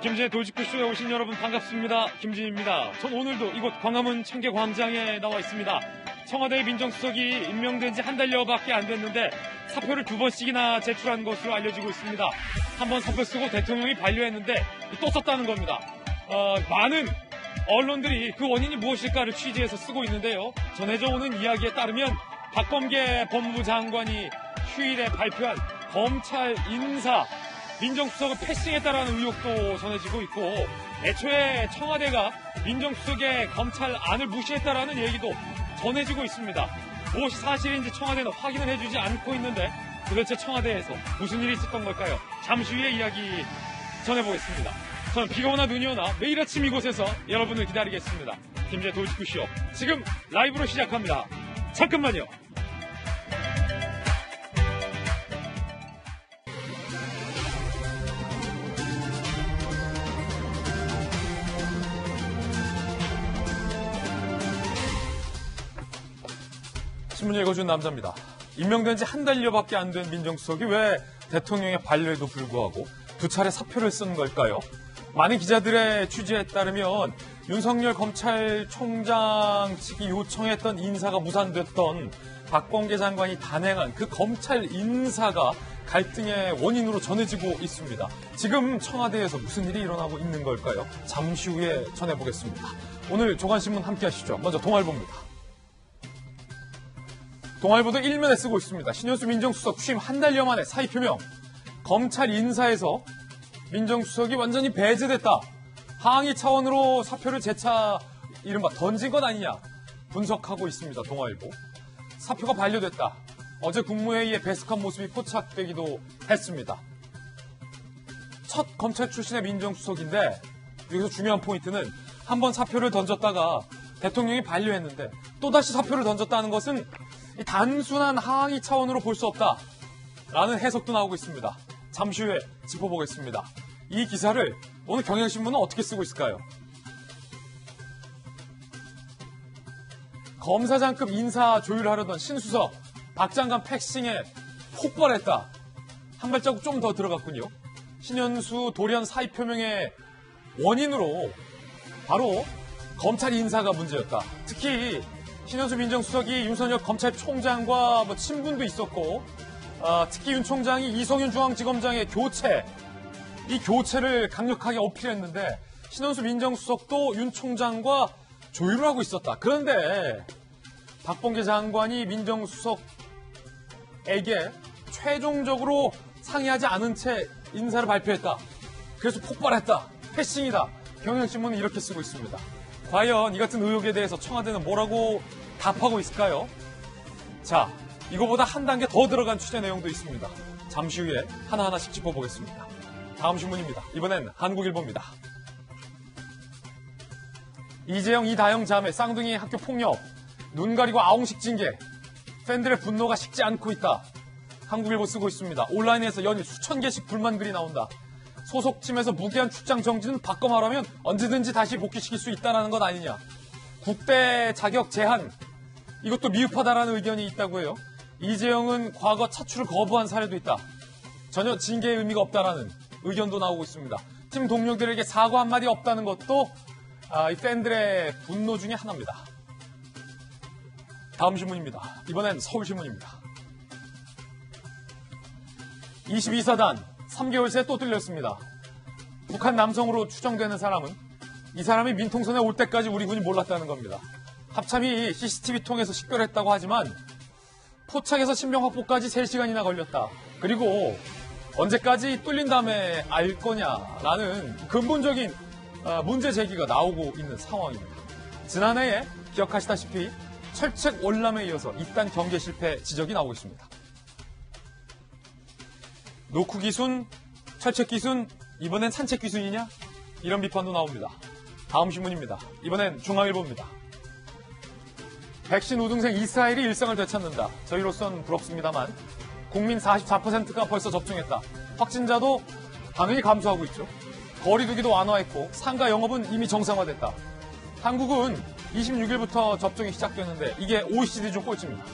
김진의 돌직구쇼에 오신 여러분 반갑습니다. 김진입니다. 전 오늘도 이곳 광화문 청계광장에 나와 있습니다. 청와대 민정수석이 임명된 지 한 달여밖에 안 됐는데 사표를 2번씩이나 제출한 것으로 알려지고 있습니다. 한 번 사표 쓰고 대통령이 반려했는데 또 썼다는 겁니다. 많은 언론들이 그 원인이 무엇일까를 취재해서 쓰고 있는데요. 전해져 오는 이야기에 따르면 박범계 법무부 장관이 휴일에 발표한 검찰 인사 민정수석을 패싱했다라는 의혹도 전해지고 있고, 애초에 청와대가 민정수석의 검찰 안을 무시했다라는 얘기도 전해지고 있습니다. 무엇이 사실인지 청와대는 확인을 해주지 않고 있는데 도대체 청와대에서 무슨 일이 있었던 걸까요? 잠시 후에 이야기 전해보겠습니다. 저는 비가 오나 눈이 오나 매일 아침 이곳에서 여러분을 기다리겠습니다. 김제 돌직구쇼 지금 라이브로 시작합니다. 잠깐만요. 신문 읽어준 남자입니다. 임명된 지 한 달여밖에 안 된 민정수석이 왜 대통령의 반려에도 불구하고 2차례 사표를 쓴 걸까요? 많은 기자들의 취재에 따르면 윤석열 검찰총장 측이 요청했던 인사가 무산됐던 박범계 장관이 단행한 그 검찰 인사가 갈등의 원인으로 전해지고 있습니다. 지금 청와대에서 무슨 일이 일어나고 있는 걸까요? 잠시 후에 전해보겠습니다. 오늘 조간신문 함께 하시죠. 먼저 동아일보입니다. 동아일보도 일면에 쓰고 있습니다. 신현수 민정수석 취임 한 달여 만에 사의 표명. 검찰 인사에서 민정수석이 완전히 배제됐다. 항의 차원으로 사표를 재차 이른바 던진 것 아니냐 분석하고 있습니다. 동아일보. 사표가 반려됐다. 어제 국무회의에 배석한 모습이 포착되기도 했습니다. 첫 검찰 출신의 민정수석인데 여기서 중요한 포인트는 한 번 사표를 던졌다가 대통령이 반려했는데 또다시 사표를 던졌다는 것은 단순한 항의 차원으로 볼 수 없다라는 해석도 나오고 있습니다. 잠시 후에 짚어보겠습니다. 이 기사를 오늘 경향신문은 어떻게 쓰고 있을까요? 검사장급 인사 조율하려던 신수석 박 장관 패싱에 폭발했다. 한 발자국 좀 더 들어갔군요. 신현수 돌연 사의 표명의 원인으로 바로 검찰 인사가 문제였다. 특히 신현수 민정수석이 윤석열 검찰총장과 친분도 있었고, 특히 윤 총장이 이성윤 중앙지검장의 교체, 이 교체를 강력하게 어필했는데 신현수 민정수석도 윤 총장과 조율을 하고 있었다. 그런데 박범계 장관이 민정수석에게 최종적으로 상의하지 않은 채 인사를 발표했다. 그래서 폭발했다. 패싱이다. 경향신문은 이렇게 쓰고 있습니다. 과연 이 같은 의혹에 대해서 청와대는 뭐라고 답하고 있을까요? 자, 이거보다 한 단계 더 들어간 취재 내용도 있습니다. 잠시 후에 하나하나씩 짚어보겠습니다. 다음 신문입니다. 이번엔 한국일보입니다. 이재영, 이다영 자매 쌍둥이 학교 폭력, 눈 가리고 아웅식 징계, 팬들의 분노가 식지 않고 있다. 한국일보 쓰고 있습니다. 온라인에서 연일 수천 개씩 불만글이 나온다. 소속팀에서 무기한 출장 정지는 박검하라면 언제든지 다시 복귀시킬 수 있다는 것 아니냐. 국대 자격 제한, 이것도 미흡하다라는 의견이 있다고 해요. 이재영은 과거 차출을 거부한 사례도 있다. 전혀 징계의 의미가 없다라는 의견도 나오고 있습니다. 팀 동료들에게 사과 한마디 없다는 것도 이 팬들의 분노 중에 하나입니다. 다음 신문입니다. 이번엔 서울신문입니다. 22사단 3개월 새 또 뚫렸습니다. 북한 남성으로 추정되는 사람은 이 사람이 민통선에 올 때까지 우리 군이 몰랐다는 겁니다. 합참이 CCTV 통해서 식별했다고 하지만 포착에서 신병 확보까지 3시간이나 걸렸다. 그리고 언제까지 뚫린 다음에 알 거냐라는 근본적인 문제 제기가 나오고 있는 상황입니다. 지난해에 기억하시다시피 철책 월남에 이어서 이딴 경계 실패 지적이 나오고 있습니다. 노크 기순, 철책 기순, 이번엔 산책 기순이냐? 이런 비판도 나옵니다. 다음 신문입니다. 이번엔 중앙일보입니다. 백신 우등생 이스라엘이 일상을 되찾는다. 저희로선 부럽습니다만 국민 44%가 벌써 접종했다. 확진자도 당연히 감소하고 있죠. 거리두기도 완화했고 상가 영업은 이미 정상화됐다. 한국은 26일부터 접종이 시작되는데 이게 OECD 중 꼴찌입니다.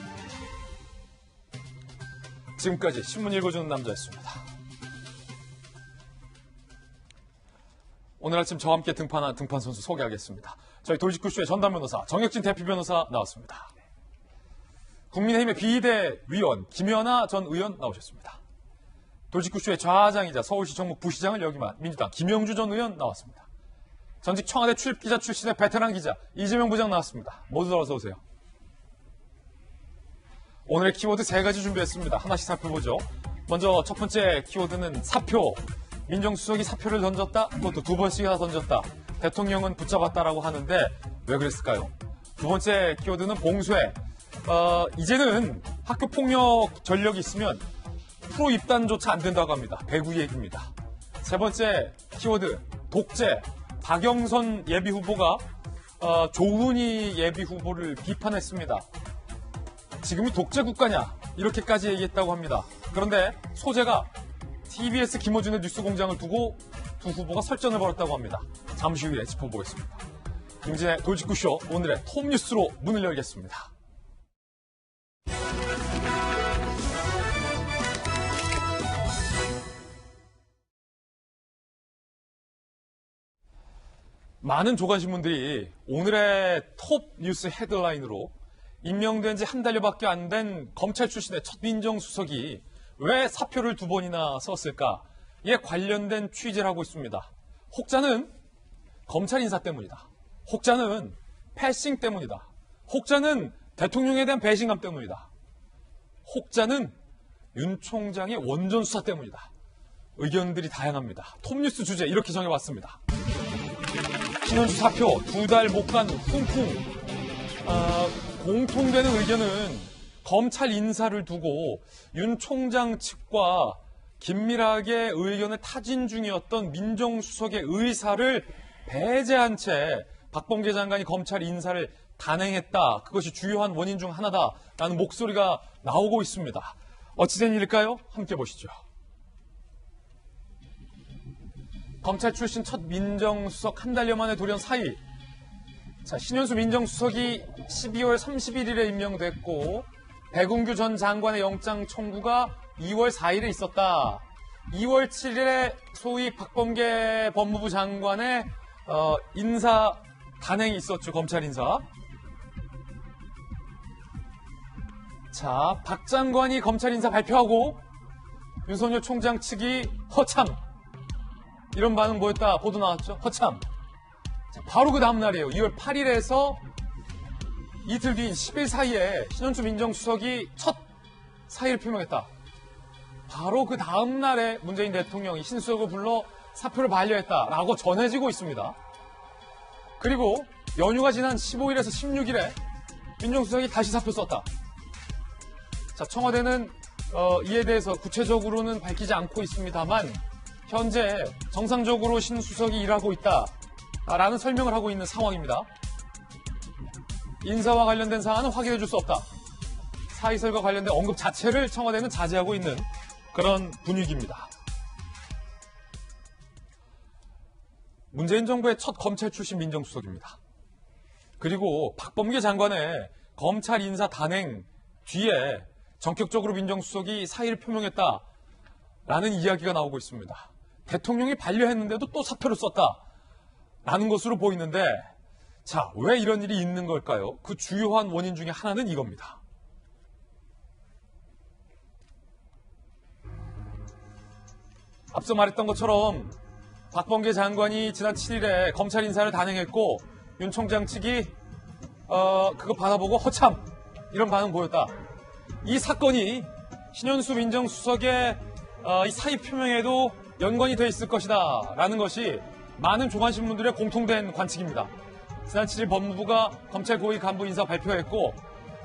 지금까지 신문 읽어주는 남자였습니다. 오늘 아침 저와 함께 등판한 등판 선수 소개하겠습니다. 저희 돌직구쇼의 전담 변호사 정혁진 대표 변호사 나왔습니다. 국민의힘의 비대위원 김연아 전 의원 나오셨습니다. 돌직구쇼의 좌장이자 서울시 정무 부시장을 역임한 민주당 김영주 전 의원 나왔습니다. 전직 청와대 출입기자 출신의 베테랑 기자 이재명 부장 나왔습니다. 모두 어서 오세요. 오늘의 키워드 3가지 준비했습니다. 하나씩 살펴보죠. 먼저 첫 번째 키워드는 사표. 민정수석이 사표를 던졌다, 그것도 2번씩이나 던졌다. 대통령은 붙잡았다라고 하는데 왜 그랬을까요? 두 번째 키워드는 봉쇄. 이제는 학교폭력 전력이 있으면 프로 입단조차 안 된다고 합니다. 배구 얘기입니다. 세 번째 키워드 독재. 박영선 예비후보가 조은희 예비후보를 비판했습니다. 지금이 독재 국가냐 이렇게까지 얘기했다고 합니다. 그런데 소재가 TBS 김어준의 뉴스공장을 두고 두 후보가 설전을 벌였다고 합니다. 잠시 후에 짚어보겠습니다. 김진의 돌직구쇼 오늘의 톱뉴스로 문을 열겠습니다. 많은 조간신문들이 오늘의 톱뉴스 헤드라인으로 임명된 지 한 달여밖에 안 된 검찰 출신의 첫 민정수석이 왜 사표를 2번이나 썼을까에 관련된 취재를 하고 있습니다. 혹자는 검찰 인사 때문이다. 혹자는 패싱 때문이다. 혹자는 대통령에 대한 배신감 때문이다. 혹자는 윤 총장의 원전 수사 때문이다. 의견들이 다양합니다. 톱뉴스 주제 이렇게 정해봤습니다. 신현수 사표 2달 못 간 훈풍. 공통되는 의견은 검찰 인사를 두고 윤 총장 측과 긴밀하게 의견을 타진 중이었던 민정수석의 의사를 배제한 채 박범계 장관이 검찰 인사를 단행했다. 그것이 주요한 원인 중 하나다라는 목소리가 나오고 있습니다. 어찌된 일일까요? 함께 보시죠. 검찰 출신 첫 민정수석 한 달여 만에 돌연 사의. 자, 신현수 민정수석이 12월 31일에 임명됐고 백운규 전 장관의 영장 청구가 2월 4일에 있었다. 2월 7일에 소위 박범계 법무부 장관의 인사 단행이 있었죠. 검찰 인사. 자, 박 장관이 검찰 인사 발표하고 윤석열 총장 측이 허참. 이런 반응 보였다. 보도 나왔죠. 허참. 자, 바로 그 다음 날이에요. 2월 8일에서 이틀 뒤인 10일 사이에 신현수 민정수석이 첫 사의를 표명했다. 바로 그 다음 날에 문재인 대통령이 신수석을 불러 사표를 반려했다라고 전해지고 있습니다. 그리고 연휴가 지난 15일에서 16일에 민정수석이 다시 사표 썼다. 자, 청와대는 이에 대해서 구체적으로는 밝히지 않고 있습니다만 현재 정상적으로 신 수석이 일하고 있다라는 설명을 하고 있는 상황입니다. 인사와 관련된 사안은 확인해 줄 수 없다. 사의설과 관련된 언급 자체를 청와대는 자제하고 있는 그런 분위기입니다. 문재인 정부의 첫 검찰 출신 민정수석입니다. 그리고 박범계 장관의 검찰 인사 단행 뒤에 전격적으로 민정수석이 사의를 표명했다라는 이야기가 나오고 있습니다. 대통령이 반려했는데도 또 사표를 썼다라는 것으로 보이는데 자, 왜 이런 일이 있는 걸까요? 그 주요한 원인 중에 하나는 이겁니다. 앞서 말했던 것처럼 박범계 장관이 지난 7일에 검찰 인사를 단행했고 윤 총장 측이 그거 받아보고 허참 이런 반응 보였다. 이 사건이 신현수 민정수석의 이 사의 표명에도 연관이 돼 있을 것이다 라는 것이 많은 조간신문들의 공통된 관측입니다. 지난 7일 법무부가 검찰 고위 간부 인사 발표했고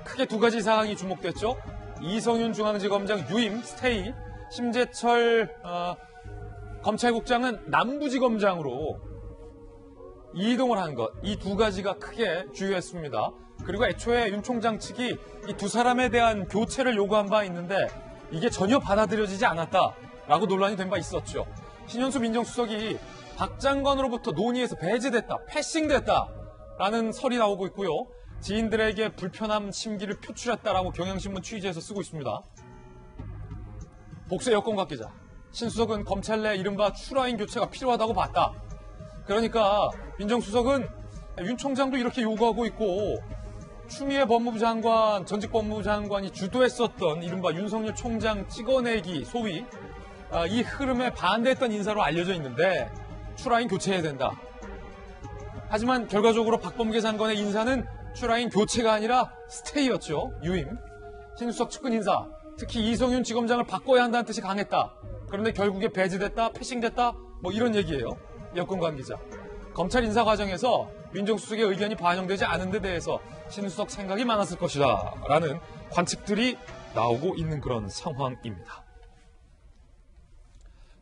크게 2가지 사항이 주목됐죠. 이성윤 중앙지검장 유임, 스테이, 심재철 검찰국장은 남부지검장으로 이동을 한 것. 이 2가지가 크게 주요했습니다. 그리고 애초에 윤 총장 측이 이 2사람에 대한 교체를 요구한 바 있는데 이게 전혀 받아들여지지 않았다라고 논란이 된 바 있었죠. 신현수 민정수석이 박 장관으로부터 논의에서 배제됐다, 패싱됐다라는 설이 나오고 있고요. 지인들에게 불편함 심기를 표출했다라고 경향신문 취재에서 쓰고 있습니다. 복수의 여권 관계자. 신 수석은 검찰 내 이른바 추라인 교체가 필요하다고 봤다. 그러니까 민정수석은 윤 총장도 이렇게 요구하고 있고 추미애 법무부 장관, 전직 법무부 장관이 주도했었던 이른바 윤석열 총장 찍어내기 소위 이 흐름에 반대했던 인사로 알려져 있는데 추라인 교체해야 된다. 하지만 결과적으로 박범계 장관의 인사는 추라인 교체가 아니라 스테이였죠. 유임. 신수석 측근 인사, 특히 이성윤 지검장을 바꿔야 한다는 뜻이 강했다. 그런데 결국에 배제됐다, 패싱됐다, 뭐 이런 얘기예요. 여권 관계자. 검찰 인사 과정에서 민정수석의 의견이 반영되지 않은 데 대해서 신수석 생각이 많았을 것이다 라는 관측들이 나오고 있는 그런 상황입니다.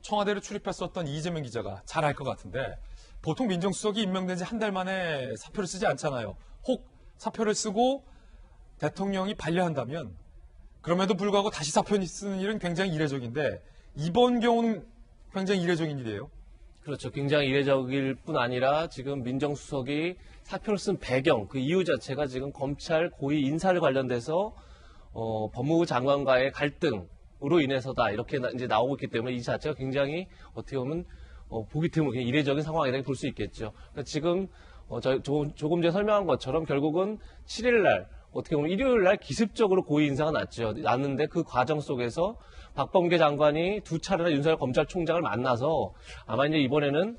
청와대를 출입했었던 이재명 기자가 잘 알 것 같은데 보통 민정수석이 임명된 지 한 달 만에 사표를 쓰지 않잖아요. 혹 사표를 쓰고 대통령이 반려한다면 그럼에도 불구하고 다시 사표를 쓰는 일은 굉장히 이례적인데 이번 경우는 굉장히 이례적인 일이에요. 그렇죠. 굉장히 이례적일 뿐 아니라 지금 민정수석이 사표를 쓴 배경, 그 이유 자체가 지금 검찰 고위 인사를 관련돼서 법무부 장관과의 갈등으로 인해서다. 이렇게 이제 나오고 있기 때문에 이 자체가 굉장히 어떻게 보면 보기 드문 이례적인 상황이라고 볼 수 있겠죠. 그러니까 지금 조금 전에 설명한 것처럼 결국은 7일 날 어떻게 보면 일요일 날 기습적으로 고위 인사가 났는데 그 과정 속에서 박범계 장관이 두 차례나 윤석열 검찰총장을 만나서 아마 이제 이번에는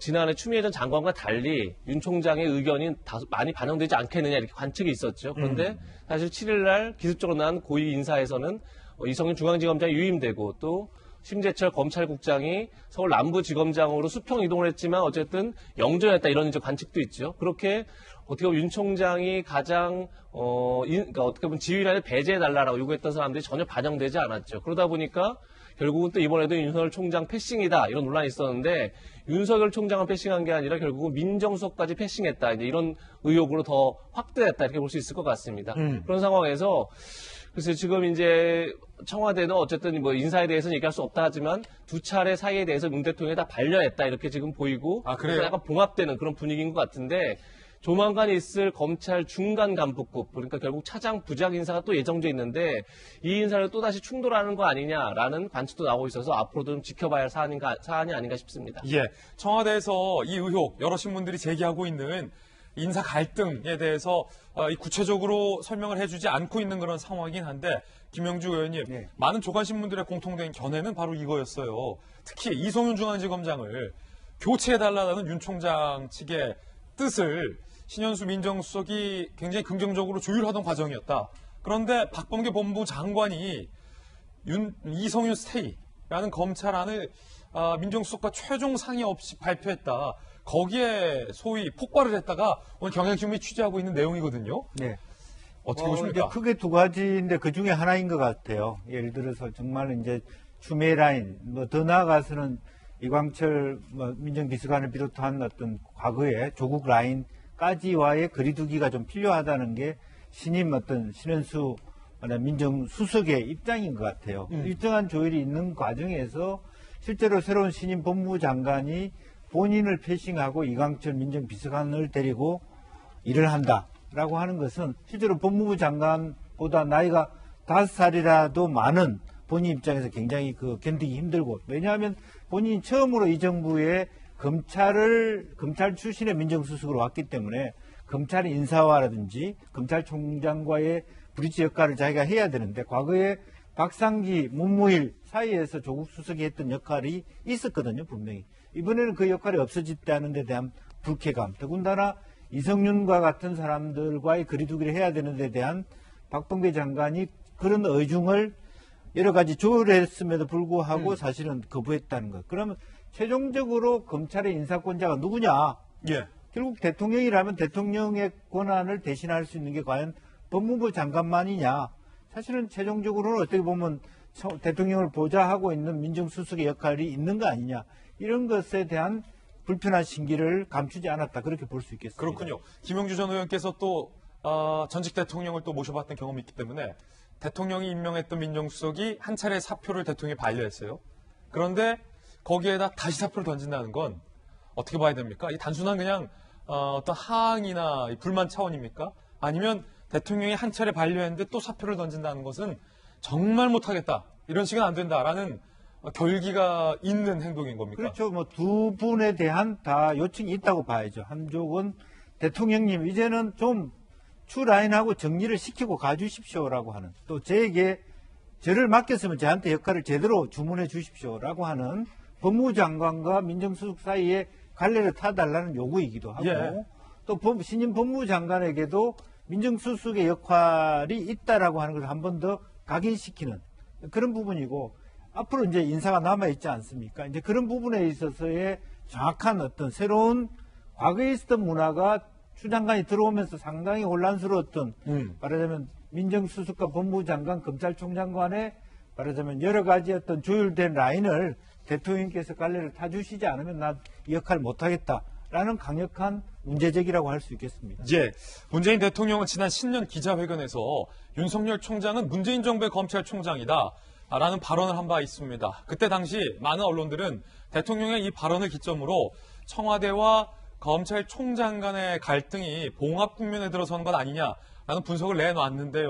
지난해 추미애 전 장관과 달리 윤 총장의 의견이 다소 많이 반영되지 않겠느냐 이렇게 관측이 있었죠. 그런데 사실 7일 날 기습적으로 난 고위 인사에서는 이성윤 중앙지검장이 유임되고 또 심재철 검찰국장이 서울 남부지검장으로 수평 이동을 했지만 어쨌든 영전했다 이런 이제 관측도 있죠. 그렇게 어떻게 보면 윤 총장이 가장 그러니까 어떻게 보면 지휘란에 배제해달라고 요구했던 사람들이 전혀 반영되지 않았죠. 그러다 보니까 결국은 또 이번에도 윤석열 총장 패싱이다 이런 논란이 있었는데 윤석열 총장은 패싱한 게 아니라 결국은 민정수석까지 패싱했다 이제 이런 의혹으로 더 확대됐다 이렇게 볼 수 있을 것 같습니다. 그런 상황에서 그래서 지금 이제 청와대는 어쨌든 뭐 인사에 대해서는 얘기할 수 없다 하지만 두 차례 사이에 대해서 윤 대통령이 다 반려했다 이렇게 지금 보이고 그래요? 약간 봉합되는 그런 분위기인 것 같은데 조만간 있을 검찰 중간 간부급 그러니까 결국 차장 부장 인사가 또 예정돼 있는데 이 인사를 또다시 충돌하는 거 아니냐라는 관측도 나오고 있어서 앞으로도 좀 지켜봐야 할 사안이 아닌가 싶습니다. 예, 청와대에서 이 의혹 여러 신문들이 제기하고 있는 인사 갈등에 대해서 구체적으로 설명을 해주지 않고 있는 그런 상황이긴 한데 김영주 의원님, 네. 많은 조간신문들의 공통된 견해는 바로 이거였어요. 특히 이성윤 중앙지검장을 교체해달라는 윤 총장 측의 뜻을 신현수 민정수석이 굉장히 긍정적으로 조율하던 과정이었다. 그런데 박범계 법무부 장관이 이성윤 스테이라는 검찰안을 민정수석과 최종 상의 없이 발표했다. 거기에 소위 폭발을 했다가 오늘 경향신문이 취재하고 있는 내용이거든요. 네. 어떻게 보십니까? 이제 크게 두 가지인데 그 중에 하나인 것 같아요. 예를 들어서 정말 이제 추미애 라인, 더 나아가서는 이광철 민정비서관을 비롯한 어떤 과거의 조국 라인까지와의 거리두기가 좀 필요하다는 게 신임 신현수 민정수석의 입장인 것 같아요. 일정한 조율이 있는 과정에서 실제로 새로운 신임 법무부 장관이 본인을 패싱하고 이광철 민정비서관을 데리고 일을 한다라고 하는 것은 실제로 법무부 장관보다 나이가 5살이라도 많은 본인 입장에서 굉장히 견디기 힘들고 왜냐하면 본인이 처음으로 이 정부에 검찰 출신의 민정수석으로 왔기 때문에 검찰 인사와라든지 검찰총장과의 브리지 역할을 자기가 해야 되는데 과거에 박상기, 문무일 사이에서 조국 수석이 했던 역할이 있었거든요, 분명히. 이번에는 그 역할이 없어졌다는 데 대한 불쾌감, 더군다나 이성윤과 같은 사람들과의 거리두기를 해야 되는 데 대한 박범계 장관이 그런 의중을 여러 가지 조율했음에도 불구하고 사실은 거부했다는 것. 그러면 최종적으로 검찰의 인사권자가 누구냐? 예. 결국 대통령이라면 대통령의 권한을 대신할 수 있는 게 과연 법무부 장관만이냐? 사실은 최종적으로는 어떻게 보면 대통령을 보좌하고 있는 민정수석의 역할이 있는 거 아니냐? 이런 것에 대한 불편한 심기를 감추지 않았다. 그렇게 볼 수 있겠습니다. 그렇군요. 김영주 전 의원께서 또 전직 대통령을 또 모셔봤던 경험이 있기 때문에 대통령이 임명했던 민정수석이 한 차례 사표를 대통령에 반려했어요. 그런데 거기에다 다시 사표를 던진다는 건 어떻게 봐야 됩니까? 이 단순한 그냥 어떤 항의나 불만 차원입니까? 아니면 대통령이 한 차례 반려했는데 또 사표를 던진다는 것은 정말 못하겠다. 이런 식은 안 된다라는 결기가 있는 행동인 겁니까? 그렇죠. 뭐 두 분에 대한 다 요청이 있다고 봐야죠. 한쪽은 대통령님 이제는 좀 추 라인하고 정리를 시키고 가주십시오라고 하는, 또 저에게 저를 맡겼으면 저한테 역할을 제대로 주문해 주십시오라고 하는 법무부 장관과 민정수석 사이에 갈래를 타달라는 요구이기도 하고, 예. 또 신임 법무부 장관에게도 민정수석의 역할이 있다라고 하는 것을 한 번 더 각인시키는 그런 부분이고, 앞으로 이제 인사가 남아있지 않습니까? 이제 그런 부분에 있어서의 정확한 어떤 새로운 과거에 있었던 문화가 추 장관이 들어오면서 상당히 혼란스러웠던, 말하자면 민정수석과 법무부 장관, 검찰총장 간의 말하자면 여러 가지 어떤 조율된 라인을 대통령께서 갈래를 타주시지 않으면 나 이 역할 못하겠다라는 강력한 문제제기라고 할 수 있겠습니다. 예, 문재인 대통령은 지난 신년 기자회견에서 윤석열 총장은 문재인 정부의 검찰총장이다 라는 발언을 한 바 있습니다. 그때 당시 많은 언론들은 대통령의 이 발언을 기점으로 청와대와 검찰총장 간의 갈등이 봉합 국면에 들어선 것 아니냐라는 분석을 내놨는데요.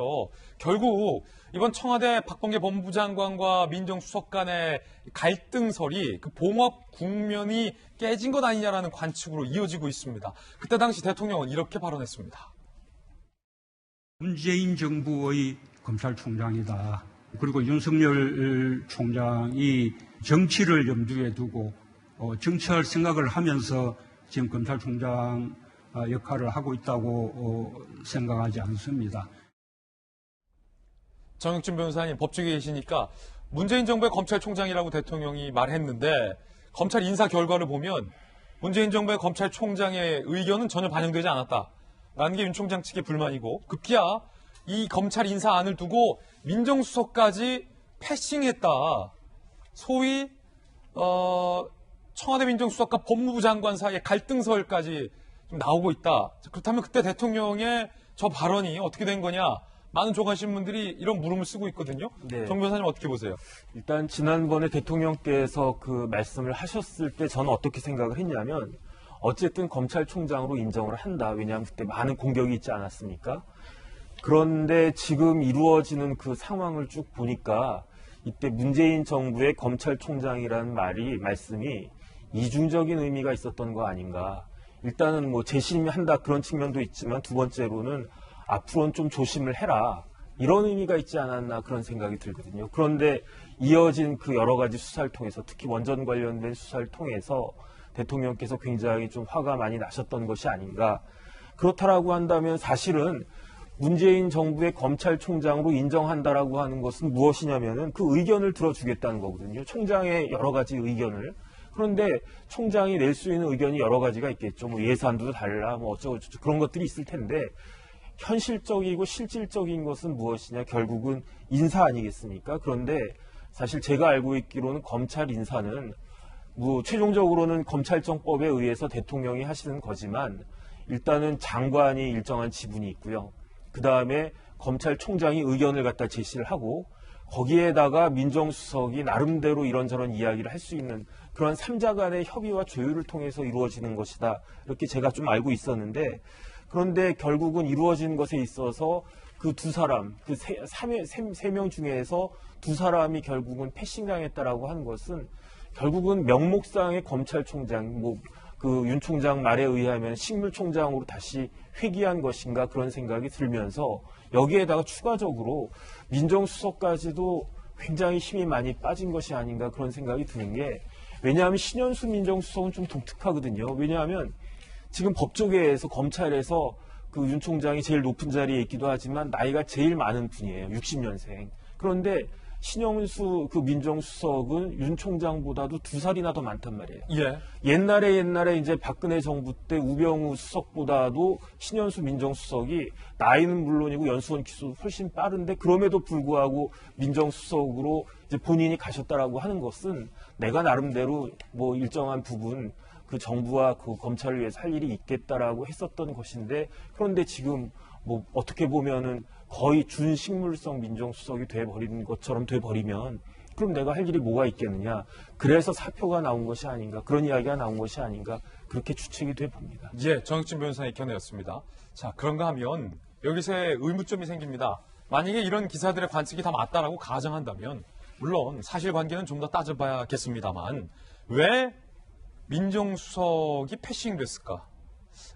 결국 이번 청와대 박범계 법무부 장관과 민정수석 간의 갈등설이 그 봉합 국면이 깨진 것 아니냐라는 관측으로 이어지고 있습니다. 그때 당시 대통령은 이렇게 발언했습니다. 문재인 정부의 검찰총장이다. 그리고 윤석열 총장이 정치를 염두에 두고 정치할 생각을 하면서 지금 검찰총장 역할을 하고 있다고 생각하지 않습니다. 정혁준 변호사님, 법조계 계시니까 문재인 정부의 검찰총장이라고 대통령이 말했는데 검찰 인사 결과를 보면 문재인 정부의 검찰총장의 의견은 전혀 반영되지 않았다라는 게 윤 총장 측의 불만이고, 급기야 이 검찰 인사안을 두고 민정수석까지 패싱했다. 소위 청와대 민정수석과 법무부 장관 사이의 갈등설까지 좀 나오고 있다. 그렇다면 그때 대통령의 저 발언이 어떻게 된 거냐? 많은 조간신문들이 이런 물음을 쓰고 있거든요. 네. 정 변호사님 어떻게 보세요? 일단 지난번에 대통령께서 그 말씀을 하셨을 때 저는 어떻게 생각을 했냐면, 어쨌든 검찰총장으로 인정을 한다. 왜냐하면 그때 많은 공격이 있지 않았습니까? 그런데 지금 이루어지는 그 상황을 쭉 보니까 이때 문재인 정부의 검찰총장이라는 말씀이 이중적인 의미가 있었던 거 아닌가. 일단은 뭐 재심한다 그런 측면도 있지만, 두 번째로는 앞으로는 좀 조심을 해라, 이런 의미가 있지 않았나 그런 생각이 들거든요. 그런데 이어진 그 여러 가지 수사를 통해서, 특히 원전 관련된 수사를 통해서 대통령께서 굉장히 좀 화가 많이 나셨던 것이 아닌가. 그렇다라고 한다면 사실은 문재인 정부의 검찰총장으로 인정한다라고 하는 것은 무엇이냐면은 그 의견을 들어주겠다는 거거든요. 총장의 여러 가지 의견을. 그런데 총장이 낼 수 있는 의견이 여러 가지가 있겠죠. 뭐 예산도 달라, 뭐 어쩌고저쩌고 그런 것들이 있을 텐데, 현실적이고 실질적인 것은 무엇이냐? 결국은 인사 아니겠습니까? 그런데 사실 제가 알고 있기로는 검찰 인사는 뭐 최종적으로는 검찰청법에 의해서 대통령이 하시는 거지만, 일단은 장관이 일정한 지분이 있고요. 그 다음에 검찰총장이 의견을 갖다 제시를 하고, 거기에다가 민정수석이 나름대로 이런저런 이야기를 할 수 있는 그런 3자 간의 협의와 조율을 통해서 이루어지는 것이다. 이렇게 제가 좀 알고 있었는데, 그런데 결국은 이루어진 것에 있어서 그 두 사람, 그 세 명 중에서 두 사람이 결국은 패싱당했다라고 하는 것은 결국은 명목상의 검찰총장, 그 윤 총장 말에 의하면 식물총장으로 다시 회귀한 것인가 그런 생각이 들면서, 여기에다가 추가적으로 민정수석까지도 굉장히 힘이 많이 빠진 것이 아닌가 그런 생각이 드는 게, 왜냐하면 신현수 민정수석은 좀 독특하거든요. 왜냐하면 지금 법조계에서 검찰에서 그 윤 총장이 제일 높은 자리에 있기도 하지만 나이가 제일 많은 분이에요. 60년생. 그런데 신현수 그 민정수석은 윤 총장보다도 2살이나 더 많단 말이에요. 예. 옛날에 이제 박근혜 정부 때 우병우 수석보다도 신현수 민정수석이 나이는 물론이고 연수원 기수도 훨씬 빠른데, 그럼에도 불구하고 민정수석으로 이제 본인이 가셨다라고 하는 것은 내가 나름대로 뭐 일정한 부분 그 정부와 그 검찰을 위해서 할 일이 있겠다라고 했었던 것인데, 그런데 지금 뭐 어떻게 보면은 거의 준식물성 민정수석이 돼버리는 것처럼 돼버리면 그럼 내가 할 일이 뭐가 있겠느냐. 그래서 사표가 나온 것이 아닌가, 그런 이야기가 나온 것이 아닌가, 그렇게 추측이 돼 봅니다. 예, 정혁준 변호사의 견해였습니다. 자, 그런가 하면 여기서 의문점이 생깁니다. 만약에 이런 기사들의 관측이 다 맞다라고 가정한다면 물론 사실관계는 좀 더 따져봐야겠습니다만 왜 민정수석이 패싱됐을까?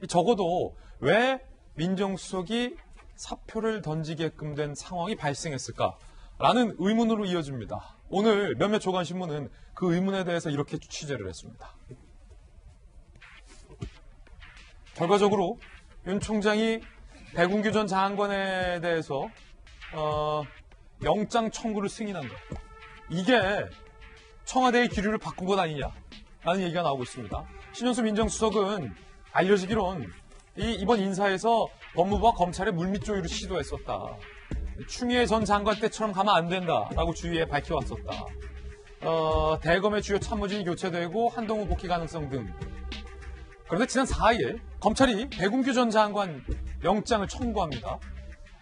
적어도 왜 민정수석이 사표를 던지게끔 된 상황이 발생했을까라는 의문으로 이어집니다. 오늘 몇몇 조간신문은 그 의문에 대해서 이렇게 취재를 했습니다. 결과적으로 윤 총장이 백운규 전 장관에 대해서 영장 청구를 승인한 것, 이게 청와대의 기류를 바꾼 것 아니냐라는 얘기가 나오고 있습니다. 신현수 민정수석은 알려지기론 이번 인사에서 법무부와 검찰의 물밑 조율을 시도했었다. 추미애 전 장관 때처럼 가면 안 된다라고 주위에 밝혀왔었다. 대검의 주요 참모진이 교체되고 한동훈 복귀 가능성 등. 그런데 지난 4일 검찰이 백운규 전 장관 영장을 청구합니다.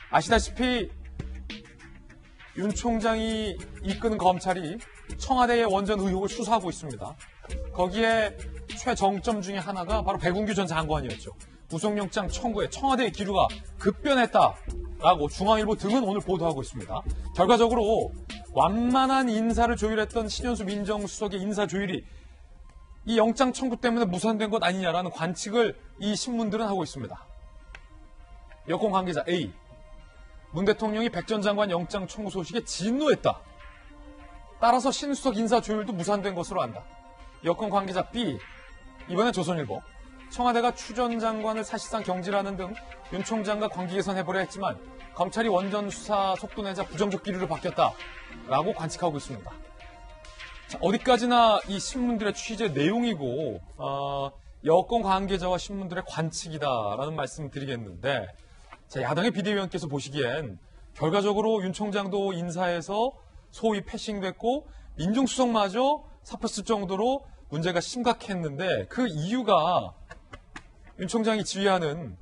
아시다시피 윤 총장이 이끄는 검찰이 청와대의 원전 의혹을 수사하고 있습니다. 거기에 최정점 중에 하나가 바로 백운규 전 장관이었죠. 구속영장 청구에 청와대의 기류가 급변했다라고 중앙일보 등은 오늘 보도하고 있습니다. 결과적으로 완만한 인사를 조율했던 신현수 민정수석의 인사 조율이 이 영장 청구 때문에 무산된 것 아니냐라는 관측을 이 신문들은 하고 있습니다. 여권 관계자 A, 문 대통령이 백 전 장관 영장 청구 소식에 진노했다. 따라서 신수석 인사 조율도 무산된 것으로 안다. 여권 관계자 B, 이번엔 조선일보, 청와대가 추 전 장관을 사실상 경질하는 등 윤 총장과 관계 개선해보려 했지만 검찰이 원전 수사 속도 내자 부정적 기류로 바뀌었다라고 관측하고 있습니다. 자, 어디까지나 이 신문들의 취재 내용이고 여권 관계자와 신문들의 관측이다라는 말씀 드리겠는데, 자, 야당의 비대위원께서 보시기엔 결과적으로 윤 총장도 인사에서 소위 패싱됐고 민정수석마저 사표 쓸 정도로 문제가 심각했는데 그 이유가 윤 총장이 지휘하는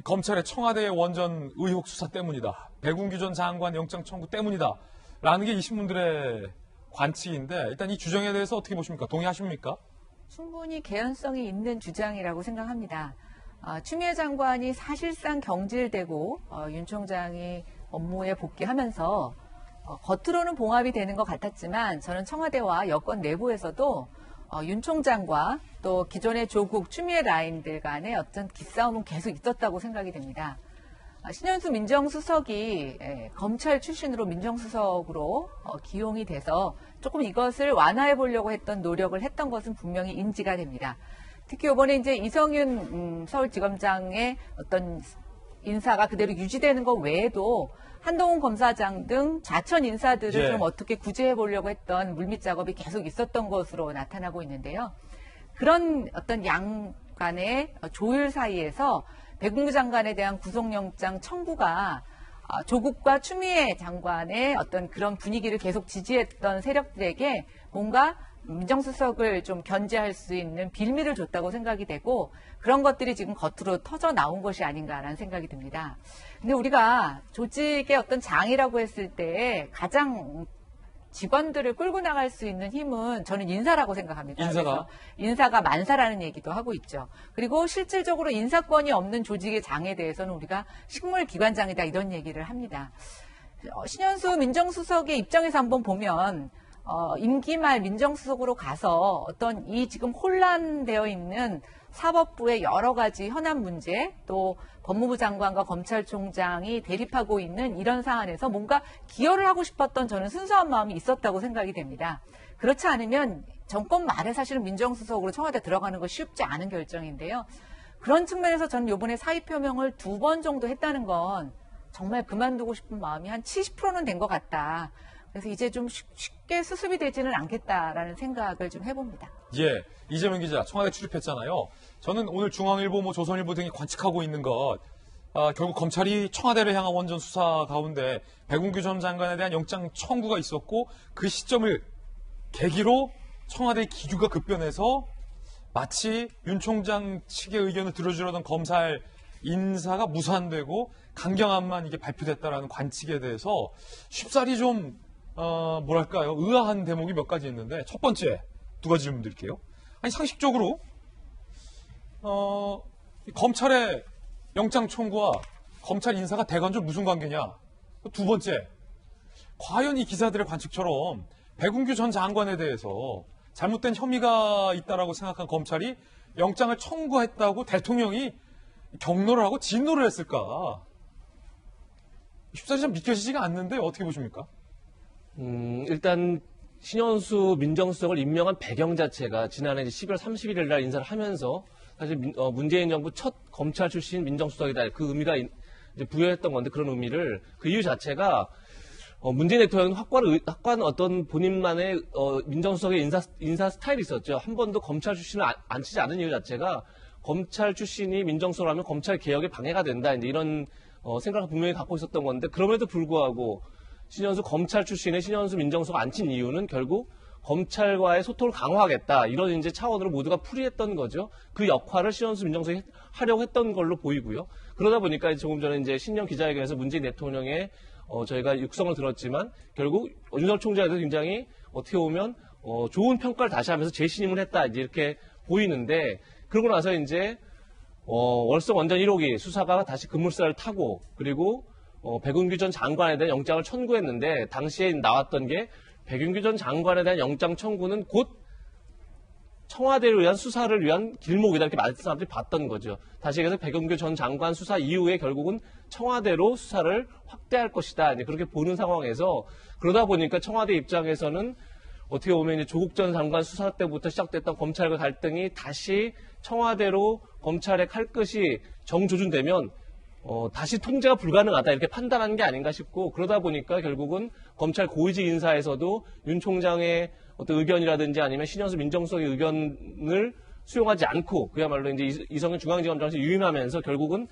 검찰의 청와대의 원전 의혹 수사 때문이다. 백운규 전 장관 영장 청구 때문이다. 라는 게 이 신문들의 관측인데, 일단 이 주장에 대해서 어떻게 보십니까? 동의하십니까? 충분히 개연성이 있는 주장이라고 생각합니다. 추미애 장관이 사실상 경질되고 윤 총장이 업무에 복귀하면서 겉으로는 봉합이 되는 것 같았지만 저는 청와대와 여권 내부에서도 윤 총장과 또 기존의 조국 추미애 라인들 간의 어떤 기싸움은 계속 있었다고 생각이 됩니다. 신현수 민정수석이 검찰 출신으로 민정수석으로 기용이 돼서 조금 이것을 완화해 보려고 했던 노력을 했던 것은 분명히 인지가 됩니다. 특히 이번에 이제 이성윤 서울지검장의 어떤 인사가 그대로 유지되는 것 외에도 한동훈 검사장 등 좌천 인사들을 예. 좀 어떻게 구제해 보려고 했던 물밑 작업이 계속 있었던 것으로 나타나고 있는데요. 그런 어떤 양 간의 조율 사이에서 백운규 장관에 대한 구속영장 청구가 조국과 추미애 장관의 어떤 그런 분위기를 계속 지지했던 세력들에게 뭔가 민정수석을 좀 견제할 수 있는 빌미를 줬다고 생각이 되고, 그런 것들이 지금 겉으로 터져 나온 것이 아닌가라는 생각이 듭니다. 근데 우리가 조직의 어떤 장이라고 했을 때 가장 직원들을 끌고 나갈 수 있는 힘은 저는 인사라고 생각합니다. 인사가 만사라는 얘기도 하고 있죠. 그리고 실질적으로 인사권이 없는 조직의 장에 대해서는 우리가 식물기관장이다 이런 얘기를 합니다. 신현수 민정수석의 입장에서 한번 보면 임기 말 민정수석으로 가서 어떤 이 지금 혼란되어 있는 사법부의 여러 가지 현안 문제, 또 법무부 장관과 검찰총장이 대립하고 있는 이런 사안에서 뭔가 기여를 하고 싶었던 저는 순수한 마음이 있었다고 생각이 됩니다. 그렇지 않으면 정권 말에 사실은 민정수석으로 청와대 들어가는 거 쉽지 않은 결정인데요. 그런 측면에서 저는 이번에 사의 표명을 2번 정도 했다는 건 정말 그만두고 싶은 마음이 한 70%는 된 것 같다. 그래서 이제 좀 쉽게 수습이 되지는 않겠다라는 생각을 좀 해봅니다. 예, 이재명 기자 청와대 출입했잖아요. 저는 오늘 중앙일보, 조선일보 등이 관측하고 있는 것, 결국 검찰이 청와대를 향한 원전 수사 가운데 백운규 전 장관에 대한 영장 청구가 있었고, 그 시점을 계기로 청와대의 기류가 급변해서 마치 윤 총장 측의 의견을 들어주려던 검찰 인사가 무산되고 강경함만 이게 발표됐다라는 관측에 대해서 쉽사리 좀 뭐랄까요, 의아한 대목이 몇 가지 있는데, 첫 번째 2가지 질문 드릴게요. 아니, 상식적으로 검찰의 영장 청구와 검찰 인사가 대관절 무슨 관계냐? 2번째, 과연 이 기자들의 관측처럼 백운규 전 장관에 대해서 잘못된 혐의가 있다라고 생각한 검찰이 영장을 청구했다고 대통령이 격노를 하고 진노를 했을까? 쉽사리 좀 믿겨지지가 않는데 어떻게 보십니까? 일단 신현수 민정수석을 임명한 배경 자체가 지난해 12월 31일 날 인사를 하면서 사실 문재인 정부 첫 검찰 출신 민정수석이다. 그 의미가 이제 부여했던 건데 그런 의미를 그 이유 자체가 문재인 대통령은 확고한 어떤 본인만의 민정수석의 인사 스타일이 있었죠. 한 번도 검찰 출신을 안 치지 않은 이유 자체가 검찰 출신이 민정수석을 하면 검찰 개혁에 방해가 된다. 이제 이런 생각을 분명히 갖고 있었던 건데 그럼에도 불구하고 신현수 검찰 출신의 신현수 민정수석 안 친 이유는 결국 검찰과의 소통을 강화하겠다. 이런 이제 차원으로 모두가 풀이했던 거죠. 그 역할을 신현수 민정수석이 하려고 했던 걸로 보이고요. 그러다 보니까 조금 전에 이제 신년 기자회견에서 문재인 대통령의 저희가 육성을 들었지만 결국 윤석열 총장에도 굉장히 어떻게 보면 좋은 평가를 다시 하면서 재신임을 했다. 이제 이렇게 보이는데 그러고 나서 이제 월성 원전 1호기 수사가 다시 급물살을 타고 그리고 백운규 전 장관에 대한 영장을 청구했는데 당시에 나왔던 게 백운규 전 장관에 대한 영장 청구는 곧 청와대를 위한 수사를 위한 길목이다 이렇게 많은 사람들이 봤던 거죠. 다시 얘기해서 백운규 전 장관 수사 이후에 결국은 청와대로 수사를 확대할 것이다. 이제 그렇게 보는 상황에서 그러다 보니까 청와대 입장에서는 어떻게 보면 이제 조국 전 장관 수사 때부터 시작됐던 검찰과 갈등이 다시 청와대로 검찰의 칼끝이 정조준되면 다시 통제가 불가능하다 이렇게 판단한 게 아닌가 싶고 그러다 보니까 결국은 검찰 고위직 인사에서도 윤 총장의 어떤 의견이라든지 아니면 신현수 민정수석의 의견을 수용하지 않고 그야말로 이제 이성윤 중앙지검장에서 유임하면서 결국은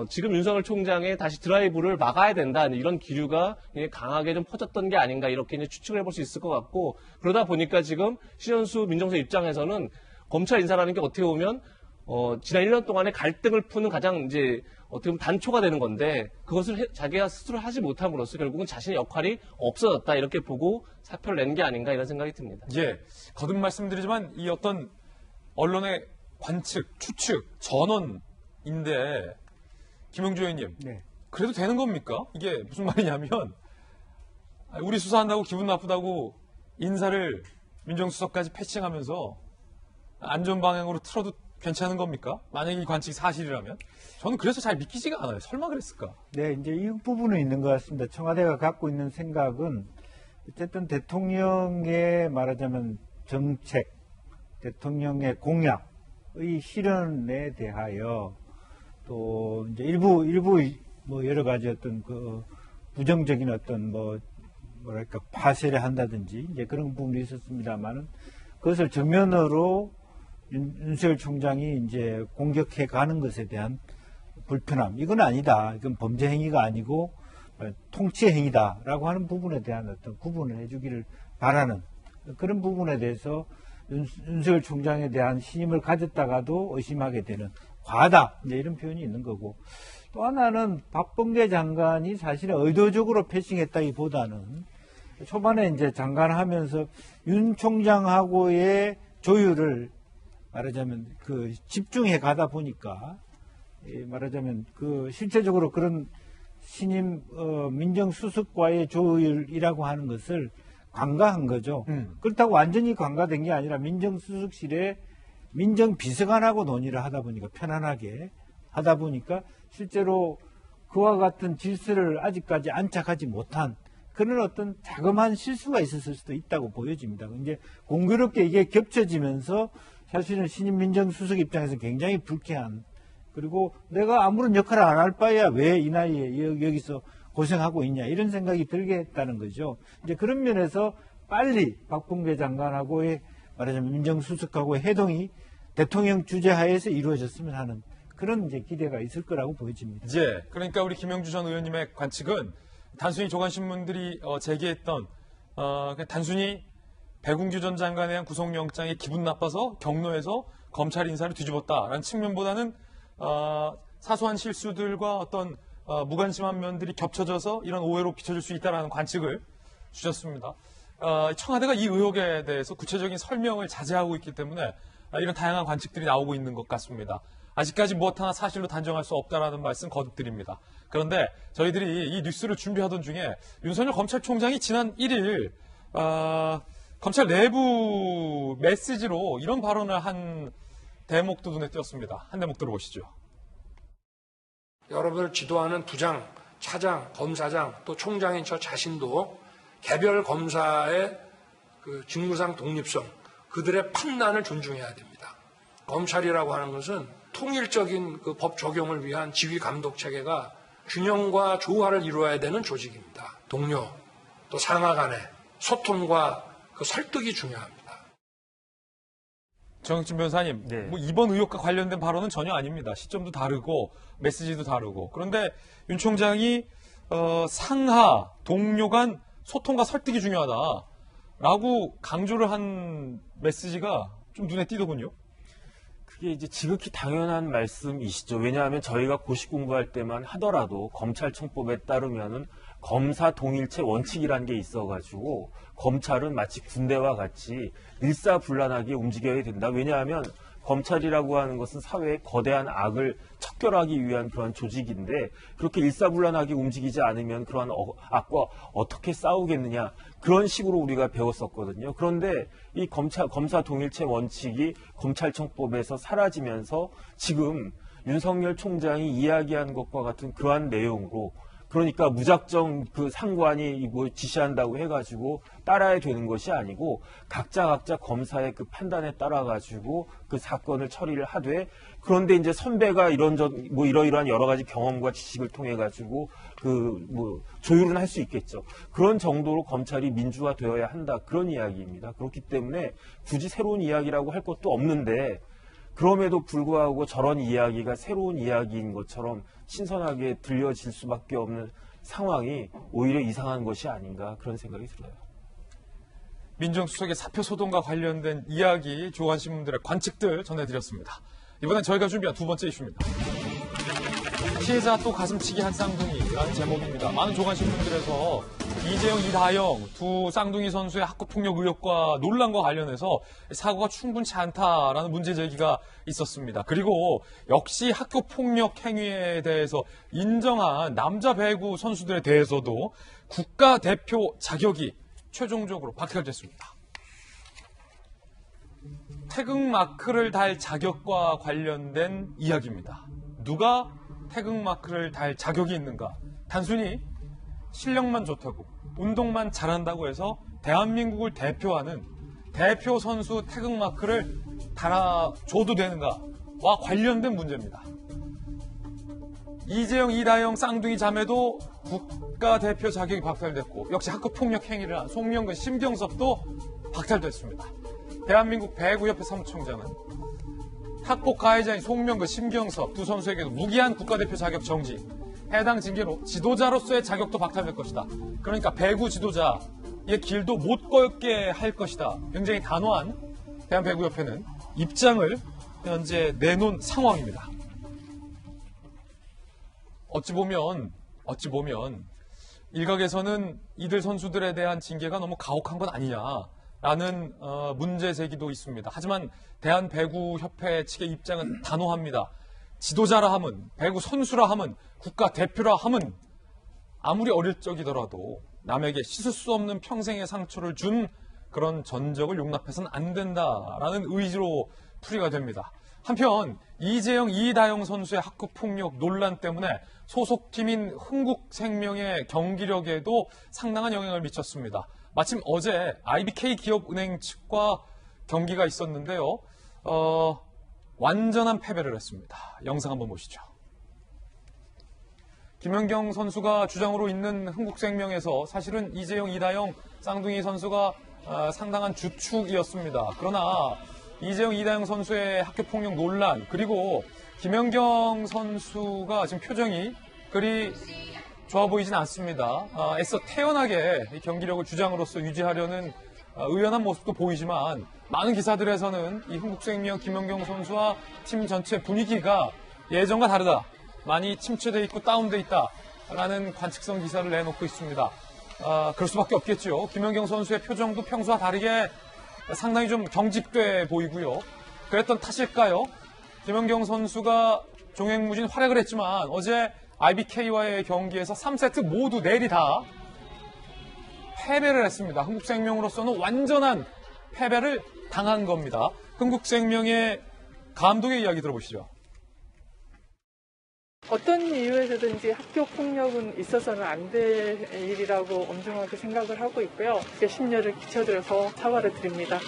지금 윤석열 총장의 다시 드라이브를 막아야 된다 이런 기류가 강하게 좀 퍼졌던 게 아닌가 이렇게 이제 추측을 해볼 수 있을 것 같고 그러다 보니까 지금 신현수 민정수석 입장에서는 검찰 인사라는 게 어떻게 보면 지난 1년 동안의 갈등을 푸는 가장 이제 어떻게 보면 단초가 되는 건데 그것을 자기가 스스로 하지 못함으로써 결국은 자신의 역할이 없어졌다 이렇게 보고 사표를 낸 게 아닌가 이런 생각이 듭니다. 예, 거듭 말씀드리지만 이 어떤 언론의 관측, 추측, 전언인데 김영주 의원님, 네. 그래도 되는 겁니까? 이게 무슨 말이냐면 우리 수사한다고 기분 나쁘다고 인사를 민정수석까지 패칭하면서 안전방향으로 틀어도 괜찮은 겁니까? 만약에 이 관측이 사실이라면? 저는 그래서 잘 믿기지가 않아요. 설마 그랬을까? 네, 이제 이 부분은 있는 것 같습니다. 청와대가 갖고 있는 생각은 어쨌든 대통령의 말하자면 정책, 대통령의 공약의 실현에 대하여 또 이제 일부 뭐 여러 가지 어떤 그 부정적인 어떤 뭐랄까 파쇄를 한다든지 이제 그런 부분이 있었습니다만은 그것을 정면으로 윤석열 총장이 이제 공격해 가는 것에 대한 불편함, 이건 아니다. 이건 범죄 행위가 아니고 통치 행위다라고 하는 부분에 대한 어떤 구분을 해주기를 바라는 그런 부분에 대해서 윤석열 총장에 대한 신임을 가졌다가도 의심하게 되는 과하다. 이제 이런 표현이 있는 거고 또 하나는 박범계 장관이 사실은 의도적으로 패싱했다기보다는 초반에 이제 장관하면서 윤 총장하고의 조율을 말하자면 그 집중해 가다 보니까 말하자면 그 실제적으로 그런 신임 민정수석과의 조율이라고 하는 것을 관가한 거죠. 그렇다고 완전히 관가된 게 아니라 민정수석실에 민정비서관하고 논의를 하다 보니까 편안하게 하다 보니까 실제로 그와 같은 질서를 아직까지 안착하지 못한 그런 어떤 자그마한 실수가 있었을 수도 있다고 보여집니다. 이제 공교롭게 이게 겹쳐지면서 사실은 신임 민정수석 입장에서 굉장히 불쾌한 그리고 내가 아무런 역할을 안 할 바에야 왜 이 나이에 여기서 고생하고 있냐 이런 생각이 들게 했다는 거죠. 이제 그런 면에서 빨리 박범계 장관하고의 말하자면 민정수석하고의 회동이 대통령 주재하에서 이루어졌으면 하는 그런 이제 기대가 있을 거라고 보여집니다. 예, 그러니까 우리 김영주 전 의원님의 관측은 단순히 조간신문들이 제기했던 그냥 단순히 백운규 전 장관에 대한 구속영장이 기분 나빠서 경로에서 검찰 인사를 뒤집었다라는 측면보다는 사소한 실수들과 어떤 무관심한 면들이 겹쳐져서 이런 오해로 비춰질 수 있다는 관측을 주셨습니다. 청와대가 이 의혹에 대해서 구체적인 설명을 자제하고 있기 때문에 이런 다양한 관측들이 나오고 있는 것 같습니다. 아직까지 무엇 하나 사실로 단정할 수 없다라는 말씀 거듭 드립니다. 그런데 저희들이 이 뉴스를 준비하던 중에 윤석열 검찰총장이 지난 1일 검찰 내부 메시지로 이런 발언을 한 대목도 눈에 띄었습니다. 한 대목 들어보시죠. 여러분을 지도하는 부장, 차장, 검사장, 또 총장인 저 자신도 개별 검사의 그 직무상 독립성, 그들의 판단을 존중해야 됩니다. 검찰이라고 하는 것은 통일적인 그 법 적용을 위한 지휘 감독 체계가 균형과 조화를 이루어야 되는 조직입니다. 동료, 또 상하 간의 소통과 그 설득이 중요합니다. 정혁진 변호사님, 네. 뭐 이번 의혹과 관련된 발언은 전혀 아닙니다. 시점도 다르고 메시지도 다르고. 그런데 윤 총장이 상하, 동료 간 소통과 설득이 중요하다라고 강조를 한 메시지가 좀 눈에 띄더군요. 그게 이제 지극히 당연한 말씀이시죠. 왜냐하면 저희가 고시 공부할 때만 하더라도 검찰청법에 따르면은 검사 동일체 원칙이라는 게 있어가지고 검찰은 마치 군대와 같이 일사불란하게 움직여야 된다. 왜냐하면 검찰이라고 하는 것은 사회의 거대한 악을 척결하기 위한 그런 조직인데 그렇게 일사불란하게 움직이지 않으면 그러한 악과 어떻게 싸우겠느냐 그런 식으로 우리가 배웠었거든요. 그런데 이 검사 동일체 원칙이 검찰청법에서 사라지면서 지금 윤석열 총장이 이야기한 것과 같은 그러한 내용으로 그러니까 무작정 그 상관이 뭐 지시한다고 해가지고 따라야 되는 것이 아니고 각자 검사의 그 판단에 따라가지고 그 사건을 처리를 하되 그런데 이제 선배가 이러이러한 여러 가지 경험과 지식을 통해 가지고 조율은 할 수 있겠죠. 그런 정도로 검찰이 민주화되어야 한다 그런 이야기입니다. 그렇기 때문에 굳이 새로운 이야기라고 할 것도 없는데 그럼에도 불구하고 저런 이야기가 새로운 이야기인 것처럼 신선하게 들려질 수밖에 없는 상황이 오히려 이상한 것이 아닌가 그런 생각이 들어요. 민정수석의 사표 소동과 관련된 이야기 조간신문들의 관측들 전해드렸습니다. 이번엔 저희가 준비한 두 번째 이슈입니다. 피해자 또 가슴치기 한 쌍둥이라는 제목입니다. 많은 조간신문들에서 이재영, 이다영 두 쌍둥이 선수의 학교폭력 의혹과 논란과 관련해서 사고가 충분치 않다라는 문제 제기가 있었습니다. 그리고 역시 학교폭력 행위에 대해서 인정한 남자 배구 선수들에 대해서도 국가대표 자격이 최종적으로 박탈됐습니다. 태극마크를 달 자격과 관련된 이야기입니다. 누가 태극마크를 달 자격이 있는가? 단순히 실력만 좋다고 운동만 잘한다고 해서 대한민국을 대표하는 대표 선수 태극마크를 달아줘도 되는가와 관련된 문제입니다. 이재영, 이다영 쌍둥이 자매도 국가대표 자격이 박탈됐고 역시 학교폭력 행위를 한 송명근, 심경섭도 박탈됐습니다. 대한민국 배구협회 사무총장은 학폭 가해자인 송명근, 심경섭 두 선수에게도 무기한 국가대표 자격 정지, 해당 징계로 지도자로서의 자격도 박탈될 것이다. 그러니까 배구 지도자의 길도 못 걷게 할 것이다. 굉장히 단호한 대한배구협회는 입장을 현재 내놓은 상황입니다. 어찌 보면 일각에서는 이들 선수들에 대한 징계가 너무 가혹한 것 아니냐라는 문제 제기도 있습니다. 하지만 대한배구협회 측의 입장은 단호합니다. 지도자라 함은, 배구 선수라 함은, 국가대표라 함은 아무리 어릴 적이더라도 남에게 씻을 수 없는 평생의 상처를 준 그런 전적을 용납해서는 안 된다라는 의지로 풀이가 됩니다. 한편 이재영, 이다영 선수의 학교폭력 논란 때문에 소속팀인 흥국생명의 경기력에도 상당한 영향을 미쳤습니다. 마침 어제 IBK 기업은행 측과 경기가 있었는데요. 완전한 패배를 했습니다. 영상 한번 보시죠. 김연경 선수가 주장으로 있는 흥국생명에서 사실은 이재영, 이다영 쌍둥이 선수가 상당한 주축이었습니다. 그러나 이재영, 이다영 선수의 학교폭력 논란 그리고 김연경 선수가 지금 표정이 그리 좋아 보이진 않습니다. 애써 태연하게 이 경기력을 주장으로서 유지하려는 의연한 모습도 보이지만 많은 기사들에서는 이 흥국생명 김연경 선수와 팀 전체 분위기가 예전과 다르다. 많이 침체돼 있고 다운돼 있다라는 관측성 기사를 내놓고 있습니다. 그럴 수밖에 없겠죠. 김연경 선수의 표정도 평소와 다르게 상당히 좀 경직돼 보이고요. 그랬던 탓일까요? 김연경 선수가 종횡무진 활약을 했지만 어제 IBK와의 경기에서 3세트 모두 내리 다 패배를 했습니다. 흥국생명으로서는 완전한 패배를 당한 겁니다. 흥국생명의 감독의 이야기 들어보시죠. 어떤 이유에서든지 학교 폭력은 있어서는 안 될 일이라고 엄중하게 생각을 하고 있고요. 심려를 끼쳐드려서 사과를 드립니다.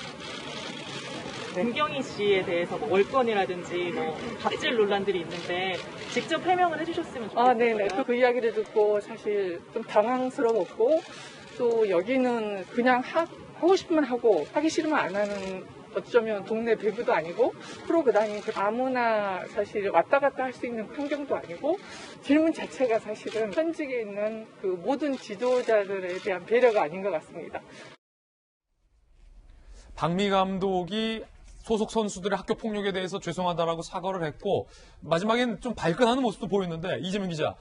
김경희 씨에 대해서 뭐 월권이라든지 뭐 갑질 논란들이 있는데 직접 해명을 해주셨으면 좋겠어요. 네네. 그 이야기를 듣고 사실 좀 당황스러웠고 또 여기는 그냥 하고 싶으면 하고 하기 싫으면 안 하는 어쩌면 동네 배구도 아니고 프로그램이 아무나 사실 왔다 갔다 할 수 있는 환경도 아니고 질문 자체가 사실은 현직에 있는 그 모든 지도자들에 대한 배려가 아닌 것 같습니다. 박미 감독이 소속 선수들의 학교 폭력에 대해서 죄송하다라고 사과를 했고 마지막엔 좀 발끈하는 모습도 보였는데 이재명 기자,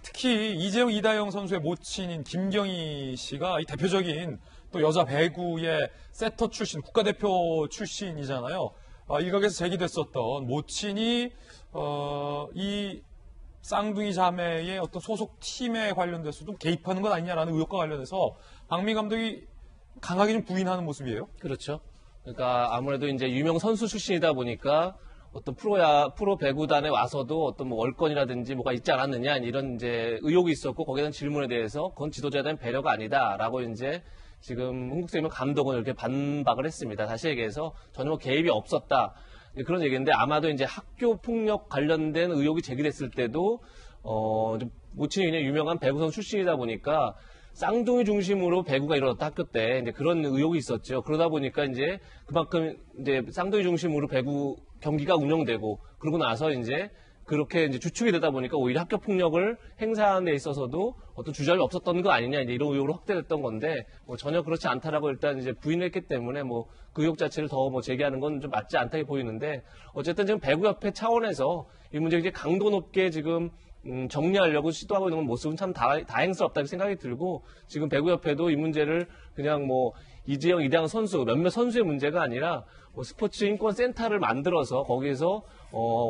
특히 이재영 이다영 선수의 모친인 김경희 씨가 이 대표적인 또 여자 배구의 세터 출신, 국가대표 출신이잖아요. 일각에서 제기됐었던 모친이 이 쌍둥이 자매의 어떤 소속 팀에 관련돼서 좀 개입하는 것 아니냐라는 의혹과 관련해서 박미 감독이 강하게 좀 부인하는 모습이에요. 그렇죠. 그러니까 아무래도 이제 유명 선수 출신이다 보니까 어떤 프로 배구단에 와서도 어떤 뭐 월권이라든지 뭐가 있지 않았느냐 이런 이제 의혹이 있었고 거기에 대한 질문에 대해서 그건 지도자에 대한 배려가 아니다라고 이제 지금 흥국생명 감독은 이렇게 반박을 했습니다. 다시 얘기해서 전혀 뭐 개입이 없었다. 그런 얘기인데 아마도 이제 학교 폭력 관련된 의혹이 제기됐을 때도 모친이 그냥 유명한 배구 선수 출신이다 보니까 쌍둥이 중심으로 배구가 이루어졌다 학교 때 이제 그런 의혹이 있었죠. 그러다 보니까 이제 그만큼 이제 쌍둥이 중심으로 배구 경기가 운영되고 그러고 나서 이제 그렇게 이제 주축이 되다 보니까 오히려 학교 폭력을 행사하는 데 있어서도 어떤 주저함이 없었던 거 아니냐 이제 이런 의혹으로 확대됐던 건데 뭐 전혀 그렇지 않다라고 일단 이제 부인했기 때문에 뭐 그 의혹 자체를 더 뭐 제기하는 건 좀 맞지 않다고 보이는데 어쨌든 지금 배구협회 차원에서 이 문제 이제 강도 높게 지금 정리하려고 시도하고 있는 모습은 참 다행스럽다는 생각이 들고 지금 배구협회도 이 문제를 그냥 뭐 이재영, 이다영 선수 몇몇 선수의 문제가 아니라 뭐 스포츠 인권 센터를 만들어서 거기에서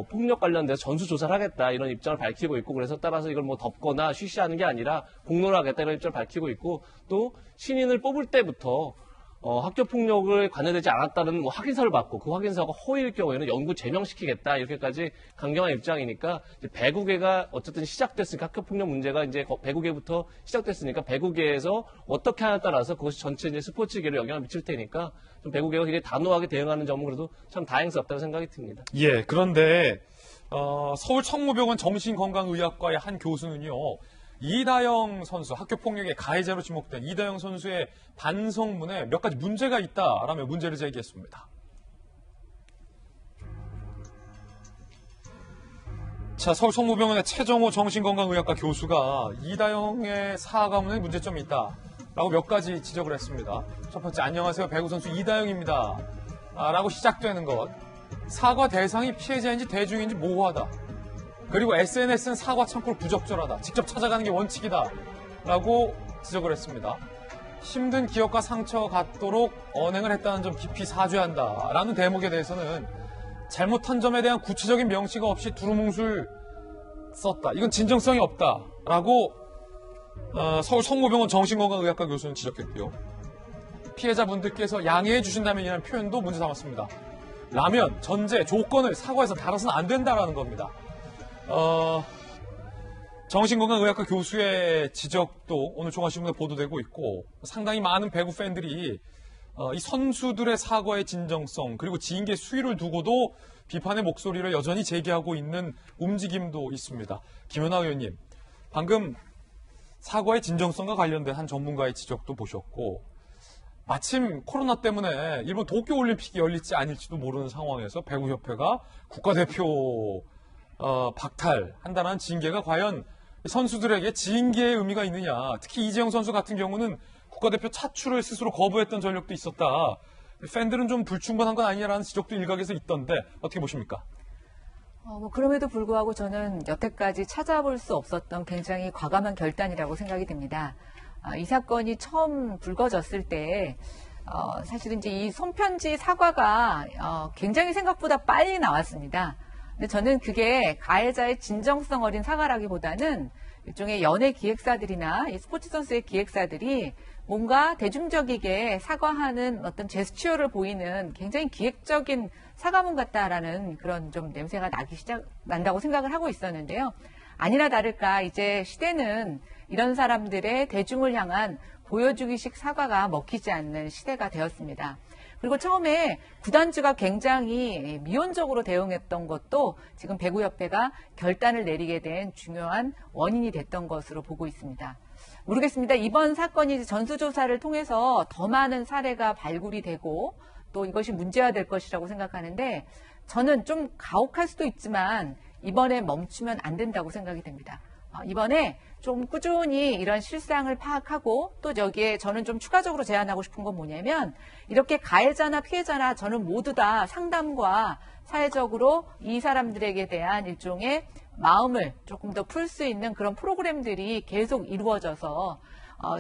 폭력 관련돼서 전수조사를 하겠다 이런 입장을 밝히고 있고 그래서 따라서 이걸 뭐 덮거나 쉬쉬하는 게 아니라 공론화하겠다 이런 입장을 밝히고 있고 또 신인을 뽑을 때부터 학교 폭력을 관여되지 않았다는 뭐 확인서를 받고 그 확인서가 허위일 경우에는 영구 제명시키겠다 이렇게까지 강경한 입장이니까 이제 배구계가 어쨌든 시작됐으니까 학교 폭력 문제가 이제 배구계부터 시작됐으니까 배구계에서 어떻게 하냐에 따라서 그것이 전체 이제 스포츠계로 영향을 미칠 테니까 좀 배구계가 굉장히 단호하게 대응하는 점은 그래도 참 다행스럽다고 생각이 듭니다. 예, 그런데 서울 청무병원 정신건강의학과의 한 교수는요. 이다영 선수, 학교 폭력의 가해자로 지목된 이다영 선수의 반성문에 몇 가지 문제가 있다라며 문제를 제기했습니다. 자, 서울 청무병원의 최정호 정신건강의학과 교수가 이다영의 사과문에 문제점이 있다라고 몇 가지 지적을 했습니다. 첫 번째, 안녕하세요, 배구선수 이다영입니다. 라고 시작되는 것. 사과 대상이 피해자인지 대중인지 모호하다. 그리고 SNS는 사과 창구를 부적절하다. 직접 찾아가는 게 원칙이다. 라고 지적을 했습니다. 힘든 기억과 상처가 갖도록 언행을 했다는 점 깊이 사죄한다. 라는 대목에 대해서는 잘못한 점에 대한 구체적인 명시가 없이 두루뭉술 썼다. 이건 진정성이 없다. 라고 서울 성모병원 정신건강의학과 교수는 지적했고요. 피해자분들께서 양해해 주신다면이라는 표현도 문제 삼았습니다. 라면, 전제, 조건을 사과해서 달아서는 안 된다라는 겁니다. 정신건강의학과 교수의 지적도 오늘 종합신문에 보도되고 있고 상당히 많은 배구 팬들이 이 선수들의 사과의 진정성 그리고 지인계 수위를 두고도 비판의 목소리를 여전히 제기하고 있는 움직임도 있습니다. 김연아 의원님, 방금 사과의 진정성과 관련된 한 전문가의 지적도 보셨고 마침 코로나 때문에 일본 도쿄올림픽이 열릴지 아닐지도 모르는 상황에서 배구협회가 국가대표 박탈한다는 징계가 과연 선수들에게 징계의 의미가 있느냐. 특히 이재영 선수 같은 경우는 국가대표 차출을 스스로 거부했던 전력도 있었다. 팬들은 좀 불충분한 건 아니냐라는 지적도 일각에서 있던데 어떻게 보십니까? 그럼에도 불구하고 저는 여태까지 찾아볼 수 없었던 굉장히 과감한 결단이라고 생각이 듭니다. 이 사건이 처음 불거졌을 때 사실은 이제 이 손편지 사과가 굉장히 생각보다 빨리 나왔습니다. 근데 저는 그게 가해자의 진정성 어린 사과라기보다는 일종의 연예 기획사들이나 이 스포츠 선수의 기획사들이 뭔가 대중적이게 사과하는 어떤 제스처를 보이는 굉장히 기획적인 사과문 같다라는 그런 좀 냄새가 난다고 생각을 하고 있었는데요. 아니나 다를까 이제 시대는 이런 사람들의 대중을 향한 보여주기식 사과가 먹히지 않는 시대가 되었습니다. 그리고 처음에 구단주가 굉장히 미온적으로 대응했던 것도 지금 배구협회가 결단을 내리게 된 중요한 원인이 됐던 것으로 보고 있습니다. 모르겠습니다. 이번 사건이 전수조사를 통해서 더 많은 사례가 발굴이 되고 또 이것이 문제화될 것이라고 생각하는데 저는 좀 가혹할 수도 있지만 이번에 멈추면 안 된다고 생각이 됩니다. 이번에 좀 꾸준히 이런 실상을 파악하고 또 여기에 저는 좀 추가적으로 제안하고 싶은 건 뭐냐면 이렇게 가해자나 피해자나 저는 모두 다 상담과 사회적으로 이 사람들에게 대한 일종의 마음을 조금 더 풀 수 있는 그런 프로그램들이 계속 이루어져서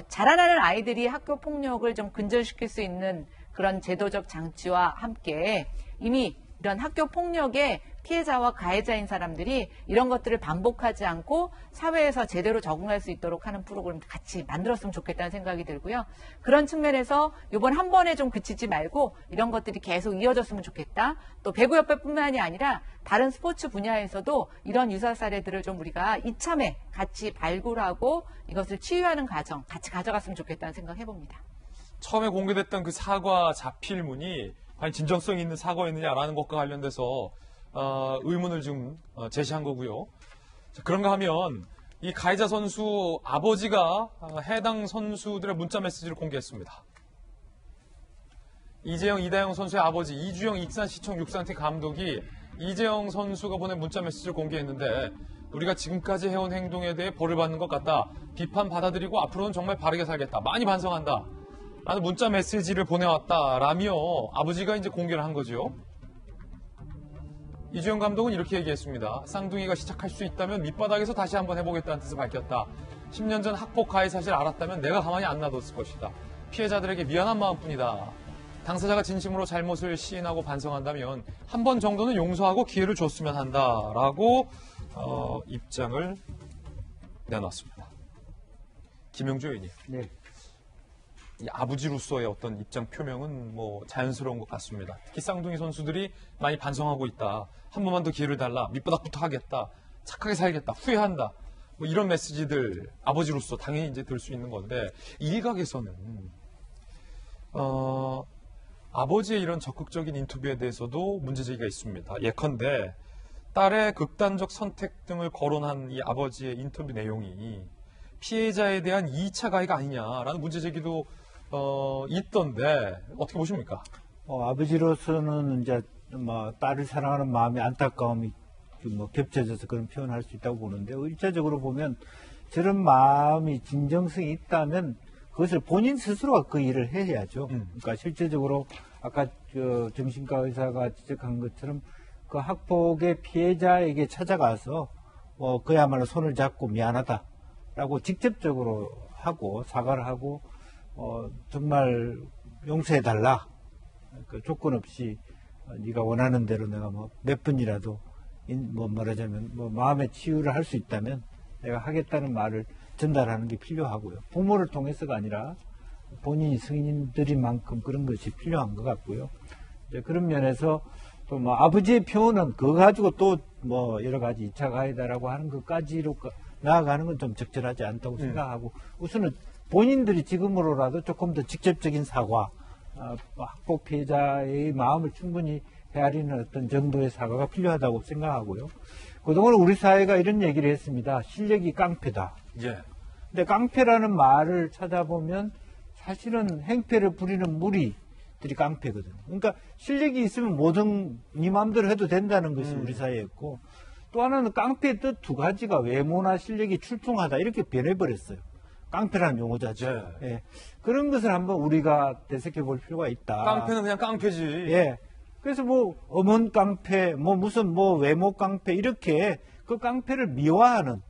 자라나는 아이들이 학교 폭력을 좀 근절시킬 수 있는 그런 제도적 장치와 함께 이미 이런 학교 폭력의 피해자와 가해자인 사람들이 이런 것들을 반복하지 않고 사회에서 제대로 적응할 수 있도록 하는 프로그램 같이 만들었으면 좋겠다는 생각이 들고요. 그런 측면에서 이번 한 번에 좀 그치지 말고 이런 것들이 계속 이어졌으면 좋겠다. 또 배구협회뿐만이 아니라 다른 스포츠 분야에서도 이런 유사 사례들을 좀 우리가 이참에 같이 발굴하고 이것을 치유하는 과정 같이 가져갔으면 좋겠다는 생각 해봅니다. 처음에 공개됐던 그 사과 자필문이 과연 진정성 있는 사과였느냐라는 것과 관련돼서 의문을 좀 제시한 거고요. 자, 그런가 하면 이 가해자 선수 아버지가 해당 선수들의 문자 메시지를 공개했습니다. 이재영, 이다영 선수의 아버지 이주영 익산시청 육상팀 감독이 이재영 선수가 보낸 문자 메시지를 공개했는데 우리가 지금까지 해온 행동에 대해 벌을 받는 것 같다. 비판 받아들이고 앞으로는 정말 바르게 살겠다. 많이 반성한다. 라는 문자 메시지를 보내왔다라며 아버지가 이제 공개를 한 거죠. 이주영 감독은 이렇게 얘기했습니다. 쌍둥이가 시작할 수 있다면 밑바닥에서 다시 한번 해보겠다는 뜻을 밝혔다. 10년 전 학폭 가해 사실 알았다면 내가 가만히 안 놔뒀을 것이다. 피해자들에게 미안한 마음뿐이다. 당사자가 진심으로 잘못을 시인하고 반성한다면 한 번 정도는 용서하고 기회를 줬으면 한다라고 입장을 내놨습니다. 김영주 의원님. 네. 이 아버지로서의 어떤 입장 표명은 뭐 자연스러운 것 같습니다. 특히 쌍둥이 선수들이 많이 반성하고 있다. 한 번만 더 기회를 달라. 밑바닥부터 하겠다. 착하게 살겠다. 후회한다. 뭐 이런 메시지들 아버지로서 당연히 이제 들 수 있는 건데 일각에서는 아버지의 이런 적극적인 인터뷰에 대해서도 문제제기가 있습니다. 예컨대 딸의 극단적 선택 등을 거론한 이 아버지의 인터뷰 내용이 피해자에 대한 2차 가해가 아니냐라는 문제제기도 있던데 어떻게 보십니까? 아버지로서는 이제 뭐 딸을 사랑하는 마음이 안타까움이 뭐 겹쳐져서 그런 표현을 할 수 있다고 보는데요. 일차적으로 보면 저런 마음이 진정성이 있다면 그것을 본인 스스로가 그 일을 해야죠. 그러니까 실제적으로 아까 정신과 의사가 지적한 것처럼 그 학폭의 피해자에게 찾아가서 그야말로 손을 잡고 미안하다라고 직접적으로 하고 사과를 하고 정말 용서해달라. 그 조건 없이 네가 원하는 대로 내가 뭐 몇 분이라도 말하자면 마음의 치유를 할 수 있다면 내가 하겠다는 말을 전달하는 게 필요하고요. 부모를 통해서가 아니라 본인이 성인들인 만큼 그런 것이 필요한 것 같고요. 이제 그런 면에서 또 뭐 아버지의 표현은 그거 가지고 또 뭐 여러 가지 2차 가해다라고 하는 것까지로 나아가는 건 좀 적절하지 않다고 생각하고 우선은 본인들이 지금으로라도 조금 더 직접적인 사과, 학폭 피해자의 마음을 충분히 헤아리는 어떤 정도의 사과가 필요하다고 생각하고요. 그동안 우리 사회가 이런 얘기를 했습니다. 실력이 깡패다. 예. 근데 깡패라는 말을 찾아보면 사실은 행패를 부리는 무리들이 깡패거든요. 그러니까 실력이 있으면 뭐든 네 마음대로 해도 된다는 것이 우리 사회였고 또 하나는 깡패의 뜻 두 가지가 외모나 실력이 출중하다 이렇게 변해버렸어요. 깡패라는 용어자죠. 예. 예. 그런 것을 한번 우리가 되새겨 볼 필요가 있다. 깡패는 그냥 깡패지. 예. 그래서 뭐 어문 깡패, 무슨 외모 깡패 이렇게 그 깡패를 미화하는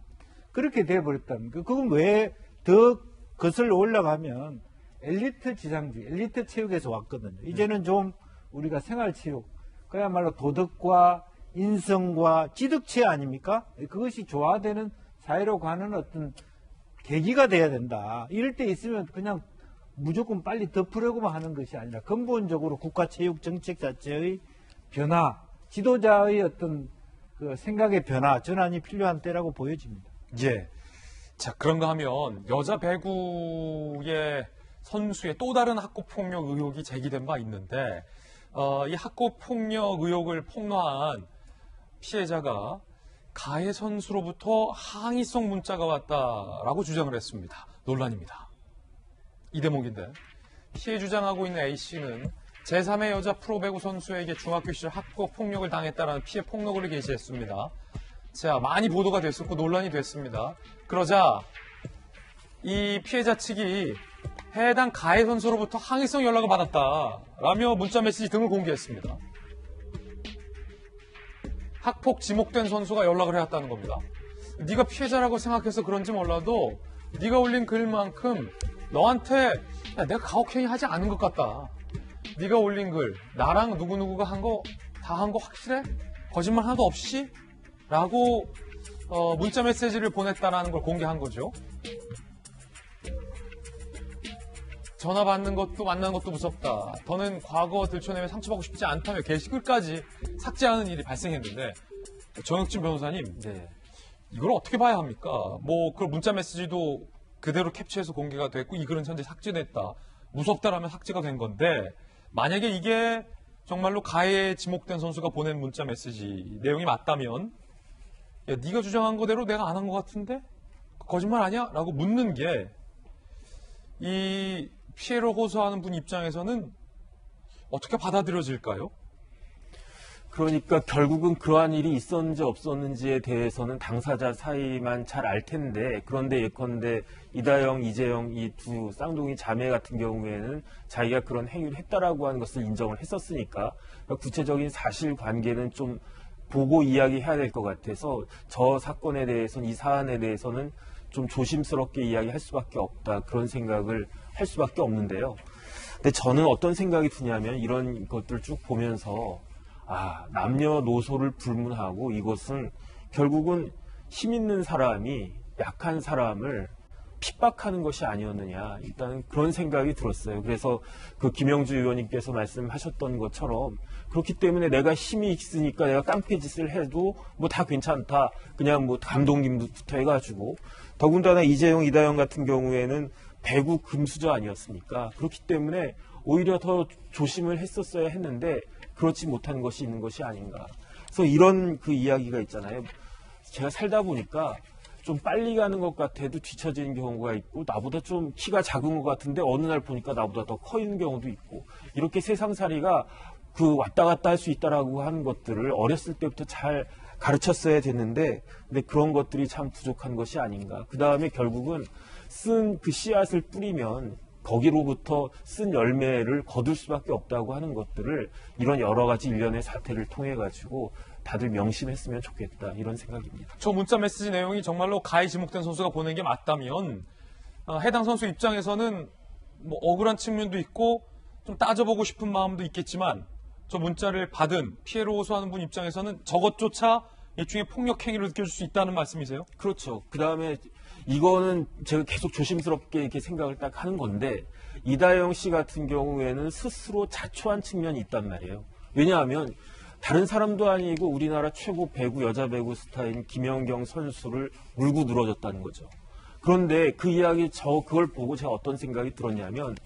그렇게 돼버렸다는 거. 그건 왜 더 거슬러 올라가면 엘리트 지상주의, 엘리트 체육에서 왔거든요. 이제는 좀 우리가 생활체육, 그야말로 도덕과 인성과 지득체 아닙니까? 그것이 조화되는 사회로 가는 어떤 계기가 돼야 된다. 이럴 때 있으면 그냥 무조건 빨리 덮으려고만 하는 것이 아니라 근본적으로 국가체육 정책 자체의 변화, 지도자의 어떤 그 생각의 변화, 전환이 필요한 때라고 보여집니다. 예. 자, 그런가 하면 여자 배구의 선수의 또 다른 학교폭력 의혹이 제기된 바 있는데 이 학교폭력 의혹을 폭로한 피해자가 가해 선수로부터 항의성 문자가 왔다라고 주장을 했습니다. 논란입니다. 이 대목인데 피해 주장하고 있는 A씨는 제3의 여자 프로배구 선수에게 중학교 시절 학교폭력을 당했다라는 피해 폭로글을 게시했습니다. 자, 많이 보도가 됐었고 논란이 됐습니다. 그러자 이 피해자 측이 해당 가해 선수로부터 항의성 연락을 받았다라며 문자 메시지 등을 공개했습니다. 학폭 지목된 선수가 연락을 해왔다는 겁니다. 네가 피해자라고 생각해서 그런지 몰라도 네가 올린 글만큼 너한테 내가 가혹행위 하지 않은 것 같다. 네가 올린 글 나랑 누구누구가 한 거 다 한 거 확실해? 거짓말 하나도 없이? 라고 문자 메시지를 보냈다는 걸 공개한 거죠. 전화 받는 것도 만나는 것도 무섭다. 더는 과거 들춰내며 상처받고 싶지 않다며 게시글까지 삭제하는 일이 발생했는데 정혁진 변호사님, 네. 이걸 어떻게 봐야 합니까? 뭐 그 문자 메시지도 그대로 캡처해서 공개가 됐고 이 글은 현재 삭제됐다. 무섭다라면 삭제가 된 건데 만약에 이게 정말로 가해에 지목된 선수가 보낸 문자 메시지 내용이 맞다면 야, 네가 주장한 거대로 내가 안 한 것 같은데? 거짓말 아니야? 라고 묻는 게 이 피해를 호소하는 분 입장에서는 어떻게 받아들여질까요? 그러니까 결국은 그러한 일이 있었는지 없었는지에 대해서는 당사자 사이만 잘 알 텐데 그런데 예컨대 이다영, 이재영 이 두 쌍둥이 자매 같은 경우에는 자기가 그런 행위를 했다라고 하는 것을 인정을 했었으니까 구체적인 사실관계는 좀 보고 이야기해야 될 것 같아서 저 사건에 대해서는 이 사안에 대해서는 좀 조심스럽게 이야기할 수밖에 없다 그런 생각을 할 수밖에 없는데요. 근데 저는 어떤 생각이 드냐면 이런 것들 쭉 보면서 남녀노소를 불문하고 이것은 결국은 힘 있는 사람이 약한 사람을 핍박하는 것이 아니었느냐 일단 그런 생각이 들었어요. 그래서 그 김영주 의원님께서 말씀하셨던 것처럼 그렇기 때문에 내가 힘이 있으니까 내가 깡패짓을 해도 뭐 다 괜찮다. 그냥 뭐 감독님부터 해가지고 더군다나 이재용, 이다영 같은 경우에는 배구 금수저 아니었습니까? 그렇기 때문에 오히려 더 조심을 했었어야 했는데 그렇지 못한 것이 있는 것이 아닌가. 그래서 이런 그 이야기가 있잖아요. 제가 살다 보니까 좀 빨리 가는 것 같아도 뒤처지는 경우가 있고 나보다 좀 키가 작은 것 같은데 어느 날 보니까 나보다 더 커 있는 경우도 있고 이렇게 세상살이가 그 왔다 갔다 할 수 있다라고 하는 것들을 어렸을 때부터 잘 가르쳤어야 됐는데 근데 그런 것들이 참 부족한 것이 아닌가. 그 다음에 결국은 쓴 그 씨앗을 뿌리면 거기로부터 쓴 열매를 거둘 수밖에 없다고 하는 것들을 이런 여러 가지 일련의 사태를 통해 가지고 다들 명심했으면 좋겠다 이런 생각입니다. 저 문자 메시지 내용이 정말로 가해 지목된 선수가 보낸 게 맞다면 해당 선수 입장에서는 뭐 억울한 측면도 있고 좀 따져보고 싶은 마음도 있겠지만 저 문자를 받은 피해를 호소하는 분 입장에서는 저것조차 일종의 폭력 행위로 느껴질 수 있다는 말씀이세요? 그렇죠. 그 다음에 이거는 제가 계속 조심스럽게 이렇게 생각을 딱 하는 건데 이다영 씨 같은 경우에는 스스로 자초한 측면이 있단 말이에요. 왜냐하면 다른 사람도 아니고 우리나라 최고 배구 여자 배구 스타인 김연경 선수를 물고 늘어졌다는 거죠. 그런데 그 이야기 그걸 보고 제가 어떤 생각이 들었냐면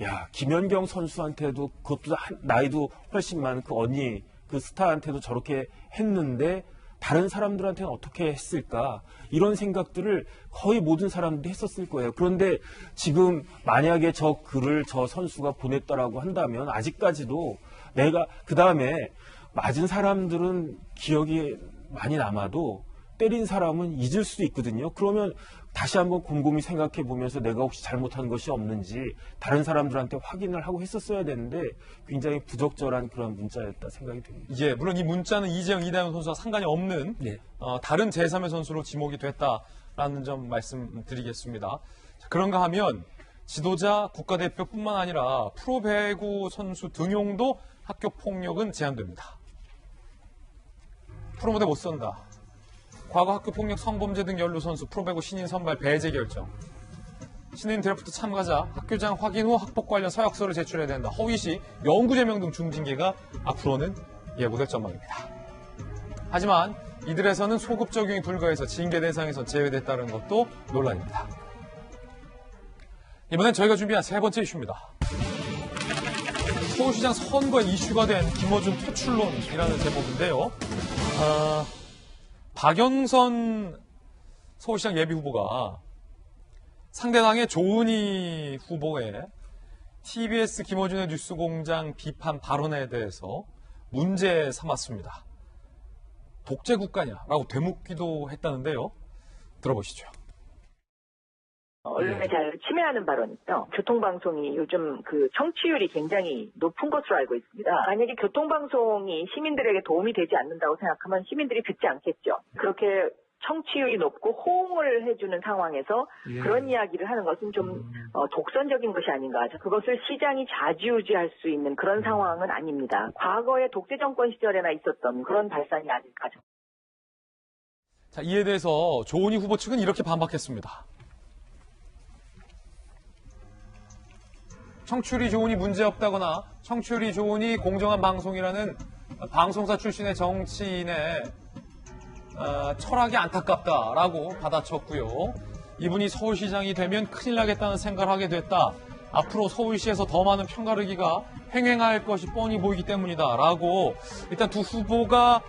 야 김연경 선수한테도 그것도 나이도 훨씬 많은 그 언니 그 스타한테도 저렇게 했는데 다른 사람들한테는 어떻게 했을까 이런 생각들을 거의 모든 사람들이 했었을 거예요. 그런데 지금 만약에 저 글을 저 선수가 보냈다라고 한다면 아직까지도 내가 그 다음에 맞은 사람들은 기억이 많이 남아도 때린 사람은 잊을 수도 있거든요. 그러면 다시 한번 곰곰이 생각해 보면서 내가 혹시 잘못한 것이 없는지 다른 사람들한테 확인을 하고 했었어야 되는데 굉장히 부적절한 그런 문자였다 생각이 듭니다. 예, 물론 이 문자는 이재영, 이다영 선수와 상관이 없는 다른 제3의 선수로 지목이 됐다라는 점 말씀드리겠습니다. 자, 그런가 하면 지도자, 국가대표뿐만 아니라 프로배구 선수 등용도 학교 폭력은 제한됩니다. 프로무대 못 쏜다. 과거 학교폭력 성범죄 등 연루 선수 프로배구 신인 선발 배제 결정. 신인 드래프트 참가자 학교장 확인 후 학폭 관련 서약서를 제출해야 된다. 허위 시 영구 제명 등 중징계가 앞으로는 예고될 전망입니다. 하지만 이들에서는 소급 적용이 불가해서 징계 대상에서 제외됐다는 것도 논란입니다. 이번엔 저희가 준비한 세 번째 이슈입니다. 서울시장 선거에 이슈가 된 김어준 퇴출론이라는 제목인데요. 박영선 서울시장 예비후보가 상대당의 조은희 후보의 TBS 김어준의 뉴스공장 비판 발언에 대해서 문제 삼았습니다. 독재 국가냐라고 되묻기도 했다는데요. 들어보시죠. 언론의 자유를 침해하는 발언이죠. 교통방송이 요즘 그 청취율이 굉장히 높은 것으로 알고 있습니다. 만약에 교통방송이 시민들에게 도움이 되지 않는다고 생각하면 시민들이 듣지 않겠죠. 그렇게 청취율이 높고 호응을 해주는 상황에서 그런 이야기를 하는 것은 좀 독선적인 것이 아닌가. 그것을 시장이 좌지우지할 수 있는 그런 상황은 아닙니다. 과거의 독재 정권 시절에나 있었던 그런 발상이 아닐까. 자, 이에 대해서 조은희 후보 측은 이렇게 반박했습니다. 청취율이 좋으니 문제없다거나 청취율이 좋으니 공정한 방송이라는 방송사 출신의 정치인의 철학이 안타깝다라고 받아쳤고요. 이분이 서울시장이 되면 큰일 나겠다는 생각을 하게 됐다. 앞으로 서울시에서 더 많은 편가르기가 횡행할 것이 뻔히 보이기 때문이다라고 일단 두 후보가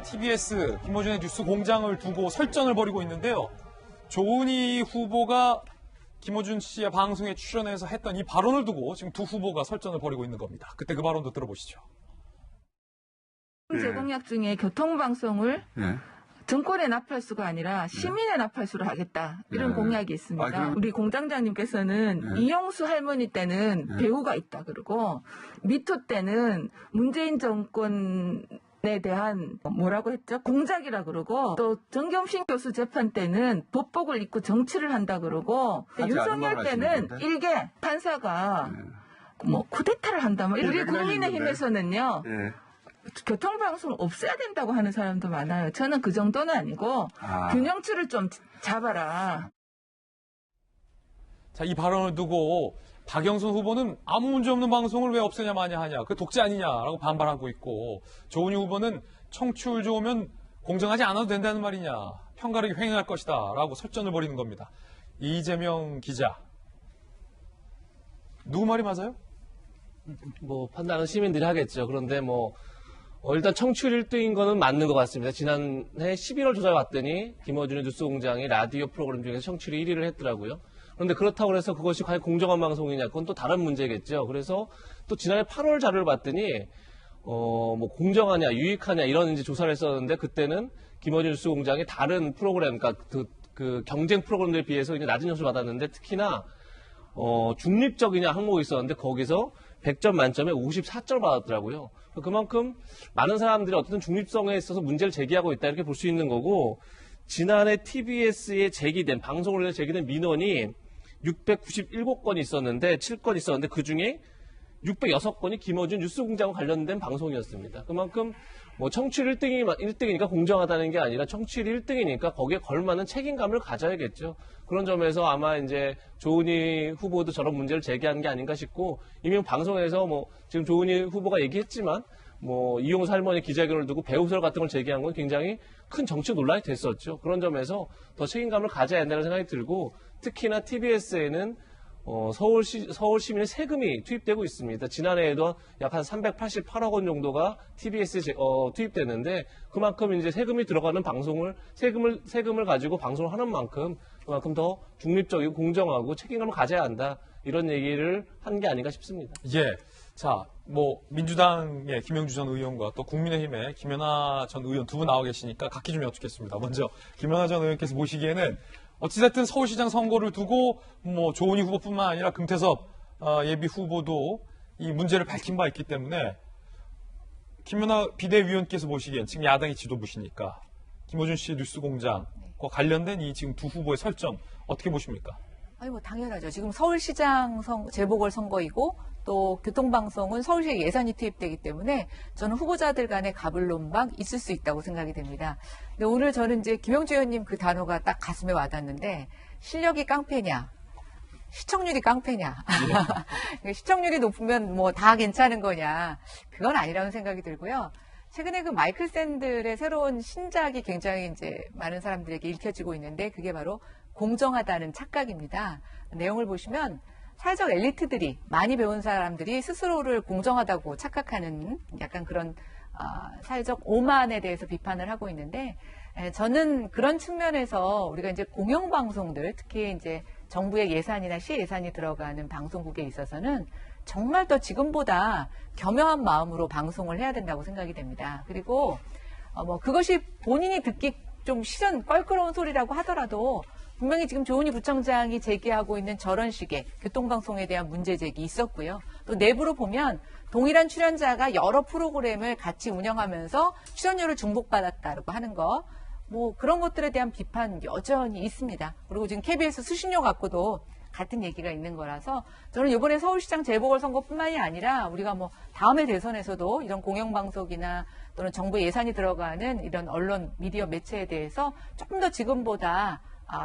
TBS 김어준의 뉴스 공장을 두고 설전을 벌이고 있는데요. 조은희 후보가 김어준 씨의 방송에 출연해서 했던 이 발언을 두고 지금 두 후보가 설전을 벌이고 있는 겁니다. 그때 그 발언도 들어보시죠. 제공약 중에 교통방송을 정권의 납할수가 아니라 시민의 납할수로 하겠다. 이런 공약이 있습니다. 우리 공장장님께서는 이용수 할머니 때는 배우가 있다 그러고 미투 때는 문재인 정권 에 대한 뭐라고 했죠? 공작이라 그러고 또 정경심 교수 재판 때는 법복을 입고 정치를 한다 그러고 윤석열 때는 일개 판사가 뭐 쿠데타를 한다. 뭐 우리 국민의힘에서는요. 교통방송 없애야 된다고 하는 사람도 많아요. 저는 그 정도는 아니고 균형추를 좀 잡아라. 자, 이 발언을 두고 박영선 후보는 아무 문제 없는 방송을 왜 없애냐 마냐 하냐, 그 독재 아니냐라고 반발하고 있고, 조은희 후보는 청취율 좋으면 공정하지 않아도 된다는 말이냐, 편가르기 횡행할 것이다 라고 설전을 벌이는 겁니다. 이재명 기자, 누구 말이 맞아요? 뭐 판단은 시민들이 하겠죠. 그런데 일단 청취율 1등인 거는 맞는 것 같습니다. 지난해 11월 조사를 봤더니 김어준의 뉴스공장이 라디오 프로그램 중에서 청취율 1위를 했더라고요. 그런데 그렇다고 해서 그것이 과연 공정한 방송이냐, 그건 또 다른 문제겠죠. 그래서 또 지난해 8월 자료를 봤더니 공정하냐, 유익하냐 이런 이제 조사를 했었는데, 그때는 김어준 뉴스공장이 다른 프로그램, 그러니까 그 경쟁 프로그램들에 비해서 이제 낮은 점수를 받았는데, 특히나 중립적이냐 항목이 있었는데 거기서 100점 만점에 54점을 받았더라고요. 그만큼 많은 사람들이 어쨌든 중립성에 있어서 문제를 제기하고 있다 이렇게 볼 수 있는 거고, 지난해 TBS에 방송을 위해서 제기된 민원이 697건이 있었는데, 7건 있었는데 그중에 606건이 김어준 뉴스공장과 관련된 방송이었습니다. 그만큼 청취율 1등이니까 공정하다는 게 아니라 청취율 1등이니까 거기에 걸맞는 책임감을 가져야겠죠. 그런 점에서 아마 이제 조은희 후보도 저런 문제를 제기한 게 아닌가 싶고, 이미 방송에서 지금 조은희 후보가 얘기했지만 이용수 할머니 기자회견을 두고 배우설 같은 걸 제기한 건 굉장히 큰 정치 논란이 됐었죠. 그런 점에서 더 책임감을 가져야 한다는 생각이 들고, 특히나 TBS에는 서울 시민의 세금이 투입되고 있습니다. 지난해에도 약 한 388억 원 정도가 TBS에 투입됐는데, 그만큼 이제 세금이 들어가는 방송을 세금을 가지고 방송을 하는 만큼 그만큼 더 중립적이고 공정하고 책임감을 가져야 한다, 이런 얘기를 한 게 아닌가 싶습니다. 예. 자, 민주당의 김영주 전 의원과 또 국민의힘의 김연아 전 의원 두 분 나와 계시니까 각기 좀 여쭙겠습니다. 먼저 김연아 전 의원께서 보시기에는 어찌됐든 서울시장 선거를 두고 조은희 후보뿐만 아니라 금태섭 예비 후보도 이 문제를 밝힌 바 있기 때문에, 김연아 비대위원께서 보시기엔 지금 야당이 지도부시니까 김어준 씨 뉴스공장과 관련된 이 지금 두 후보의 설전 어떻게 보십니까? 당연하죠. 지금 서울시장 재보궐선거이고 또 교통방송은 서울시에 예산이 투입되기 때문에 저는 후보자들 간의 가불론방 있을 수 있다고 생각이 됩니다. 근데 오늘 저는 이제 김영주 의원님 그 단어가 딱 가슴에 와닿는데 실력이 깡패냐, 시청률이 깡패냐. 시청률이 높으면 뭐 다 괜찮은 거냐. 그건 아니라는 생각이 들고요. 최근에 그 마이클 샌들의 새로운 신작이 굉장히 이제 많은 사람들에게 읽혀지고 있는데 그게 바로 공정하다는 착각입니다. 내용을 보시면 사회적 엘리트들이 많이 배운 사람들이 스스로를 공정하다고 착각하는 약간 그런 사회적 오만에 대해서 비판을 하고 있는데 저는 그런 측면에서 우리가 이제 공영방송들 특히 이제 정부의 예산이나 시 예산이 들어가는 방송국에 있어서는 정말 더 지금보다 겸허한 마음으로 방송을 해야 된다고 생각이 됩니다. 그리고 뭐 그것이 본인이 듣기 좀 싫은 껄끄러운 소리라고 하더라도 분명히 지금 조은희 부청장이 제기하고 있는 저런 식의 교통방송에 대한 문제 제기 있었고요. 또 내부로 보면 동일한 출연자가 여러 프로그램을 같이 운영하면서 출연료를 중복받았다고 하는 거, 뭐 그런 것들에 대한 비판 여전히 있습니다. 그리고 지금 KBS 수신료 갖고도 같은 얘기가 있는 거라서 저는 이번에 서울시장 재보궐선거뿐만이 아니라 우리가 뭐 다음에 대선에서도 이런 공영방송이나 또는 정부 예산이 들어가는 이런 언론, 미디어 매체에 대해서 조금 더 지금보다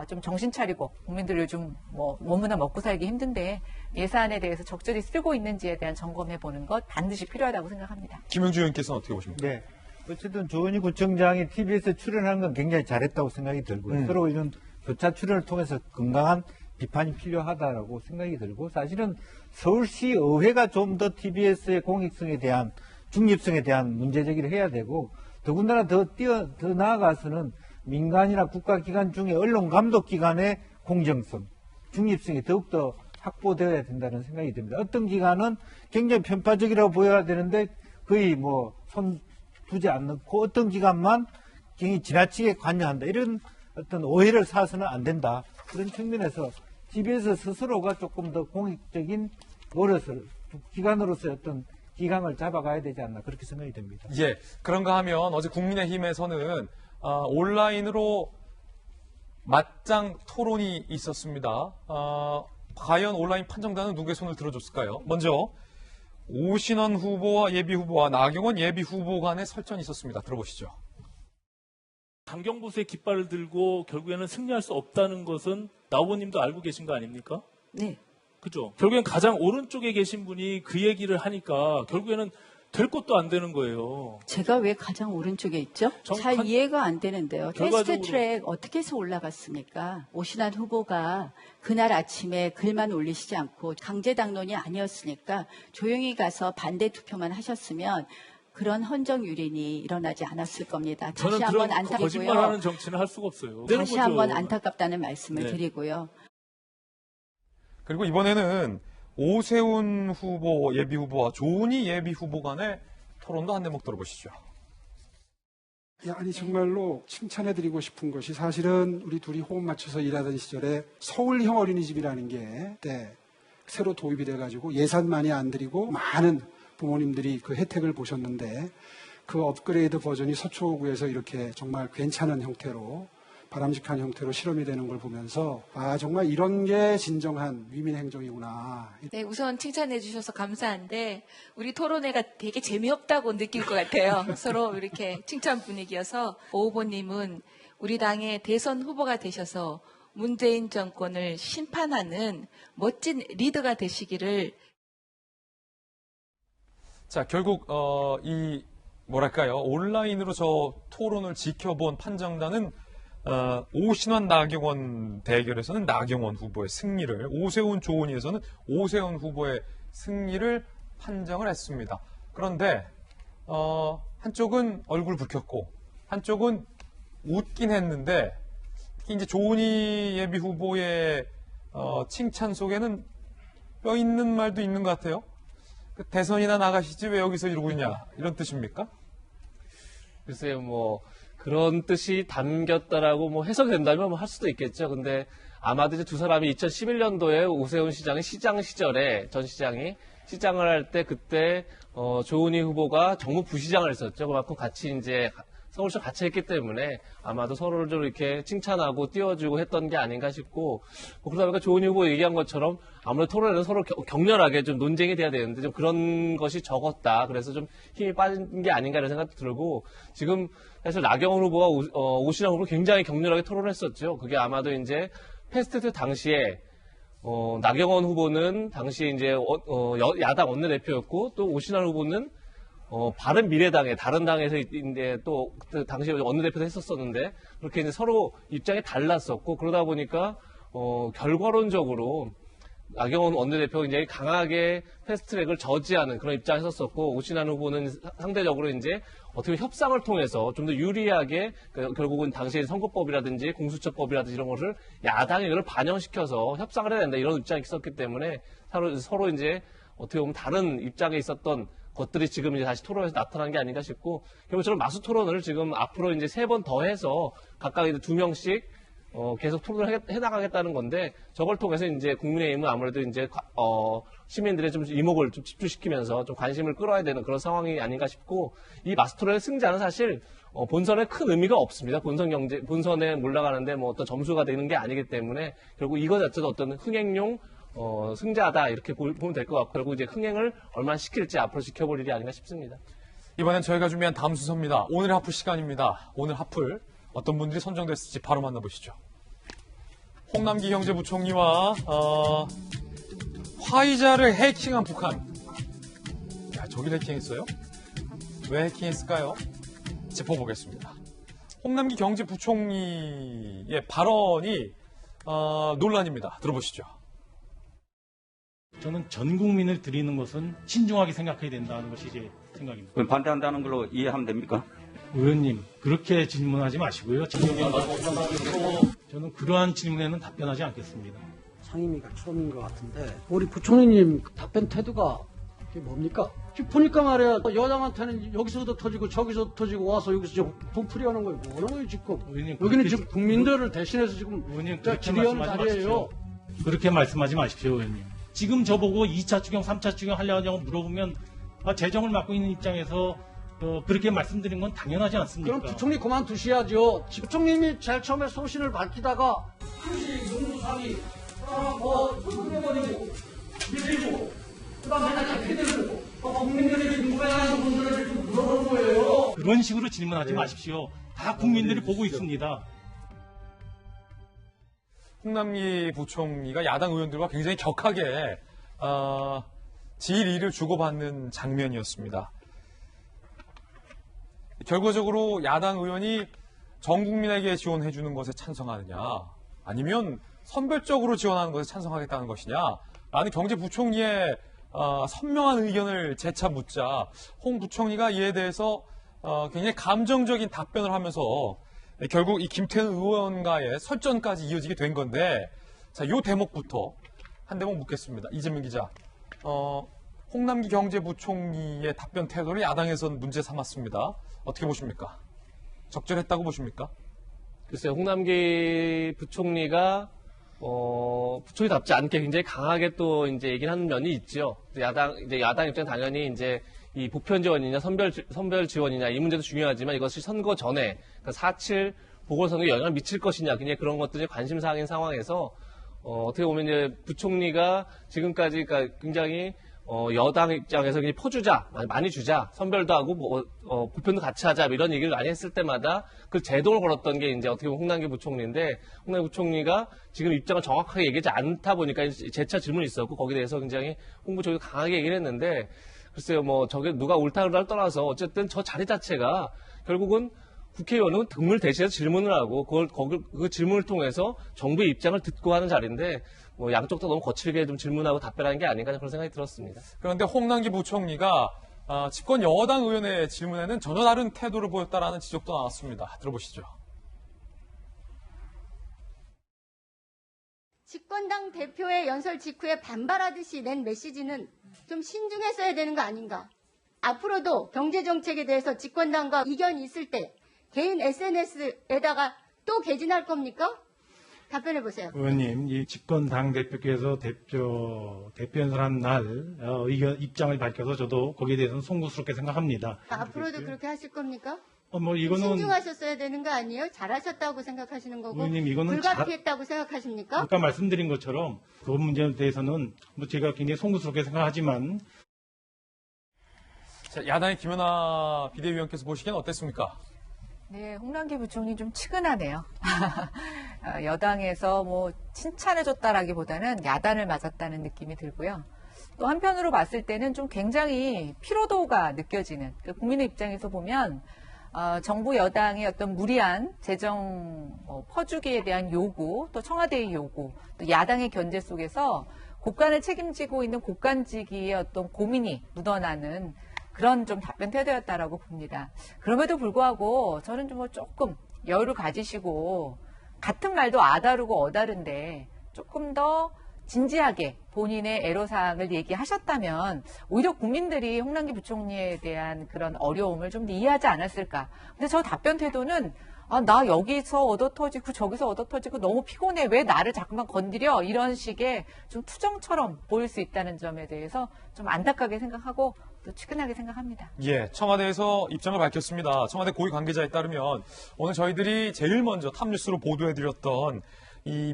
좀 정신 차리고 국민들 요즘 뭐 너무나 먹고 살기 힘든데 예산에 대해서 적절히 쓰고 있는지에 대한 점검해 보는 것 반드시 필요하다고 생각합니다. 김영주 의원께서는 어떻게 보십니까? 네. 어쨌든 조은희 구청장이 TBS에 출연하는 건 굉장히 잘했다고 생각이 들고요. 서로 이런 교차 출연을 통해서 건강한 비판이 필요하다고 생각이 들고 사실은 서울시 의회가 좀 더 TBS의 공익성에 대한 중립성에 대한 문제 제기를 해야 되고 더군다나 더 나아가서는 민간이나 국가기관 중에 언론감독기관의 공정성, 중립성이 더욱더 확보되어야 된다는 생각이 듭니다. 어떤 기관은 굉장히 편파적이라고 보여야 되는데 거의 뭐 손 두지 않고 어떤 기관만 굉장히 지나치게 관여한다. 이런 어떤 오해를 사서는 안 된다. 그런 측면에서 TBS 스스로가 조금 더 공익적인 노릇을 기관으로서의 어떤 기강을 잡아가야 되지 않나 그렇게 생각이 됩니다. 예, 그런가 하면 어제 국민의힘에서는 온라인으로 맞짱 토론이 있었습니다. 과연 온라인 판정단은 누구의 손을 들어줬을까요? 먼저 오신원 후보와 예비 후보와 나경원 예비 후보 간의 설전이 있었습니다. 들어보시죠. 강경보수의 깃발을 들고 결국에는 승리할 수 없다는 것은 나 후보님도 알고 계신 거 아닙니까? 네. 그죠? 결국엔 가장 오른쪽에 계신 분이 그 얘기를 하니까 결국에는 될 것도 안 되는 거예요. 제가 왜 가장 오른쪽에 있죠? 잘 이해가 안 되는데요. 패스트 트랙 어떻게 해서 올라갔습니까? 오신환 후보가 그날 아침에 글만 올리시지 않고 강제 당론이 아니었으니까 조용히 가서 반대 투표만 하셨으면 그런 헌정 유린이 일어나지 않았을 겁니다. 다시 한번 안타깝고요. 거짓말하는 정치는 할 수가 없어요. 다시 한번 안타깝다는 말씀을 드리고요. 그리고 이번에는 오세훈 후보 예비 후보와 조은희 예비 후보 간의 토론도 한 대목 들어보시죠. 아니 정말로 칭찬해드리고 싶은 것이 사실은 우리 둘이 호흡 맞춰서 일하던 시절에 서울형 어린이집이라는 게 새로 도입이 돼가지고 예산 많이 안 들이고 많은 부모님들이 그 혜택을 보셨는데 그 업그레이드 버전이 서초구에서 이렇게 정말 괜찮은 형태로 바람직한 형태로 실험이 되는 걸 보면서 정말 이런 게 진정한 위민 행정이구나. 네, 우선 칭찬해 주셔서 감사한데 우리 토론회가 되게 재미없다고 느낄 것 같아요. 서로 이렇게 칭찬 분위기여서 오 후보님은 우리 당의 대선 후보가 되셔서 문재인 정권을 심판하는 멋진 리더가 되시기를. 자, 결국 이 뭐랄까요, 온라인으로 저 토론을 지켜본 판정단은 오신환 나경원 대결에서는 나경원 후보의 승리를, 오세훈 조은희에서는 오세훈 후보의 승리를 판정을 했습니다. 그런데 한쪽은 얼굴 붉혔고 한쪽은 웃긴 했는데 특히 이제 조은희 예비 후보의 칭찬 속에는 뼈 있는 말도 있는 것 같아요. 대선이나 나가시지 왜 여기서 이러고 있냐, 이런 뜻입니까? 글쎄요, 뭐 그런 뜻이 담겼다라고 뭐 해석된다면 뭐 할 수도 있겠죠. 근데 아마도 이제 두 사람이 2011년도에 오세훈 시장이 시장 시절에 전 시장이 시장을 할 때 그때 조은희 후보가 정무 부시장을 했었죠. 그만큼 같이 이제 서울시와 같이 했기 때문에 아마도 서로를 좀 이렇게 칭찬하고 띄워주고 했던 게 아닌가 싶고, 그러다 보니까 조은희 후보 얘기한 것처럼 아무래도 토론에는 서로 격렬하게 좀 논쟁이 돼야 되는데 좀 그런 것이 적었다. 그래서 좀 힘이 빠진 게 아닌가 이런 생각도 들고, 지금 사실 나경원 후보와 오신환 후보 굉장히 격렬하게 토론을 했었죠. 그게 아마도 이제 패스트트랙 당시에 나경원 후보는 당시에 이제 야당 원내대표였고, 또 오신환 후보는 바른미래당의 다른 당에서 이제 또 그때 당시에 원내대표도 했었었는데, 그렇게 이제 서로 입장이 달랐었고, 그러다 보니까 결과론적으로 나경원 원내대표가 굉장히 강하게 패스트트랙을 저지하는 그런 입장을 했었었고, 오신환 후보는 상대적으로 이제 어떻게 보면 협상을 통해서 좀 더 유리하게, 결국은 당시에 선거법이라든지 공수처법이라든지 이런 것을 야당이 이걸 반영시켜서 협상을 해야 된다 이런 입장이 있었기 때문에 서로 이제 어떻게 보면 다른 입장에 있었던 것들이 지금 이제 다시 토론에서 나타난 게 아닌가 싶고, 결국 저는 마수 토론을 지금 앞으로 이제 3번 더 해서 각각 이제 2명씩 계속 토론을 해나가겠다는 건데, 저걸 통해서 이제 국민의힘은 아무래도 이제 시민들의 좀 이목을 좀 집중시키면서 좀 관심을 끌어야 되는 그런 상황이 아닌가 싶고, 이 마수 토론의 승자는 사실 본선에 큰 의미가 없습니다. 본선에 올라가는데 뭐 어떤 점수가 되는 게 아니기 때문에 결국 이거 자체도 어떤 흥행용 승자다 이렇게 보면 될 것 같고, 결국 이제 흥행을 얼마나 시킬지 앞으로 지켜볼 일이 아닌가 싶습니다. 이번엔 저희가 준비한 다음 순서입니다. 오늘의 하풀 시간입니다. 오늘 하풀 어떤 분들이 선정됐을지 바로 만나보시죠. 홍남기 경제부총리와 화이자를 해킹한 북한. 야, 저길 해킹했어요? 왜 해킹했을까요? 짚어보겠습니다. 홍남기 경제부총리의 발언이 논란입니다. 들어보시죠. 저는 전 국민을 드리는 것은 신중하게 생각해야 된다는 것이 제 생각입니다. 그럼 반대한다는 걸로 이해하면 됩니까? 의원님, 그렇게 질문하지 마시고요. 저는 그러한 질문에는 답변하지 않겠습니다. 상임위가 처음인 것 같은데 우리 부총리님 답변 태도가 이게 뭡니까? 보니까 말이야, 여당한테는 여기서도 터지고 저기서도 터지고 와서 여기서 돈풀이하는 거예요. 뭐 하는 거예요 지금? 의원님, 여기는 지금 국민들을 대신해서 지금 질의하는 자리예요. 그렇게 말씀하지 마십시오, 의원님. 지금 저보고 2차 추경, 3차 추경 하려냐고 물어보면 재정을 맡고 있는 입장에서 그렇게 말씀드린 건 당연하지 않습니까? 그럼 부총리 그만두셔야죠. 부총리님이 제일 처음에 소신을 밝히다가 한시 농구상이 소금해버리고 밀리고 그다음에 이렇게 되고 국민들이 궁금해하는 분들을 좀 물어볼 거예요. 그런 식으로 질문하지 마십시오. 다 국민들이 보고 있습니다. 홍남기 부총리가 야당 의원들과 굉장히 격하게 질의를 주고받는 장면이었습니다. 결과적으로 야당 의원이 전 국민에게 지원해 주는 것에 찬성하느냐, 아니면 선별적으로 지원하는 것에 찬성하겠다는 것이냐 라는 경제부총리의 선명한 의견을 재차 묻자 홍 부총리가 이에 대해서 굉장히 감정적인 답변을 하면서 결국 이 김태현 의원과의 설전까지 이어지게 된 건데, 자, 이 대목부터 한 대목 묻겠습니다. 이재명 기자, 홍남기 경제부총리의 답변 태도를 야당에서는 문제 삼았습니다. 어떻게 보십니까? 적절했다고 보십니까? 글쎄요, 홍남기 부총리가 부총리답지 않게 굉장히 강하게 또 이제 얘기를 하는 면이 있죠. 야당 입장 당연히 이제 이 보편 지원이냐 선별 지원이냐 이 문제도 중요하지만 이것이 선거 전에 그러니까 4.7 보궐선거에 영향을 미칠 것이냐 굉장히 그런 것들이 관심사항인 상황에서 어떻게 보면 이제 부총리가 지금까지 그러니까 굉장히 여당 입장에서 그냥 퍼주자, 많이 주자, 선별도 하고 보편도 같이 하자 이런 얘기를 많이 했을 때마다 그 제동을 걸었던 게 이제 어떻게 보면 홍남기 부총리인데, 홍남기 부총리가 지금 입장을 정확하게 얘기하지 않다 보니까 재차 질문이 있었고 거기에 대해서 굉장히 홍 부총리가 강하게 얘기를 했는데, 글쎄요, 뭐 저게 누가 옳다를 떠나서 어쨌든 저 자리 자체가 결국은 국회의원은 등을 대신해서 질문을 하고 그 질문을 통해서 정부의 입장을 듣고 하는 자리인데, 뭐 양쪽 다 너무 거칠게 좀 질문하고 답변하는 게 아닌가 그런 생각이 들었습니다. 그런데 홍남기 부총리가 집권 여당 의원의 질문에는 전혀 다른 태도를 보였다라는 지적도 나왔습니다. 들어보시죠. 집권당 대표의 연설 직후에 반발하듯이 낸 메시지는 좀 신중했어야 되는 거 아닌가? 앞으로도 경제정책에 대해서 집권당과 이견이 있을 때 개인 SNS에다가 또 개진할 겁니까? 답변해 보세요. 의원님, 이 집권 당 대표께서 대표 연설한 날 입장을 밝혀서 저도 거기에 대해서는 송구스럽게 생각합니다. 앞으로도 그렇게 하실 겁니까? 이거는 신중하셨어야 되는 거 아니에요? 잘하셨다고 생각하시는 거고 의원님, 이거는 불가피했다고 생각하십니까? 아까 말씀드린 것처럼 그 문제에 대해서는 제가 굉장히 송구스럽게 생각하지만 자, 야당의 김연아 비대위원께서 보시기엔 어땠습니까? 네, 홍남기 부총리 좀 측은하네요. 여당에서 칭찬해줬다라기보다는 야단을 맞았다는 느낌이 들고요. 또 한편으로 봤을 때는 좀 굉장히 피로도가 느껴지는, 국민의 입장에서 보면 정부 여당의 어떤 무리한 재정 퍼주기에 대한 요구, 또 청와대의 요구, 또 야당의 견제 속에서 국간을 책임지고 있는 국간직위의 어떤 고민이 묻어나는 그런 좀 답변 태도였다라고 봅니다. 그럼에도 불구하고 저는 좀 조금 여유를 가지시고 같은 말도 아다르고 어다른데 조금 더 진지하게 본인의 애로사항을 얘기하셨다면 오히려 국민들이 홍남기 부총리에 대한 그런 어려움을 좀 더 이해하지 않았을까. 근데 저 답변 태도는 나 여기서 얻어터지고 저기서 얻어터지고 너무 피곤해. 왜 나를 자꾸만 건드려? 이런 식의 좀 투정처럼 보일 수 있다는 점에 대해서 좀 안타깝게 생각하고 또 측은하게 생각합니다. 예, 청와대에서 입장을 밝혔습니다. 청와대 고위 관계자에 따르면 오늘 저희들이 제일 먼저 탑뉴스로 보도해드렸던 이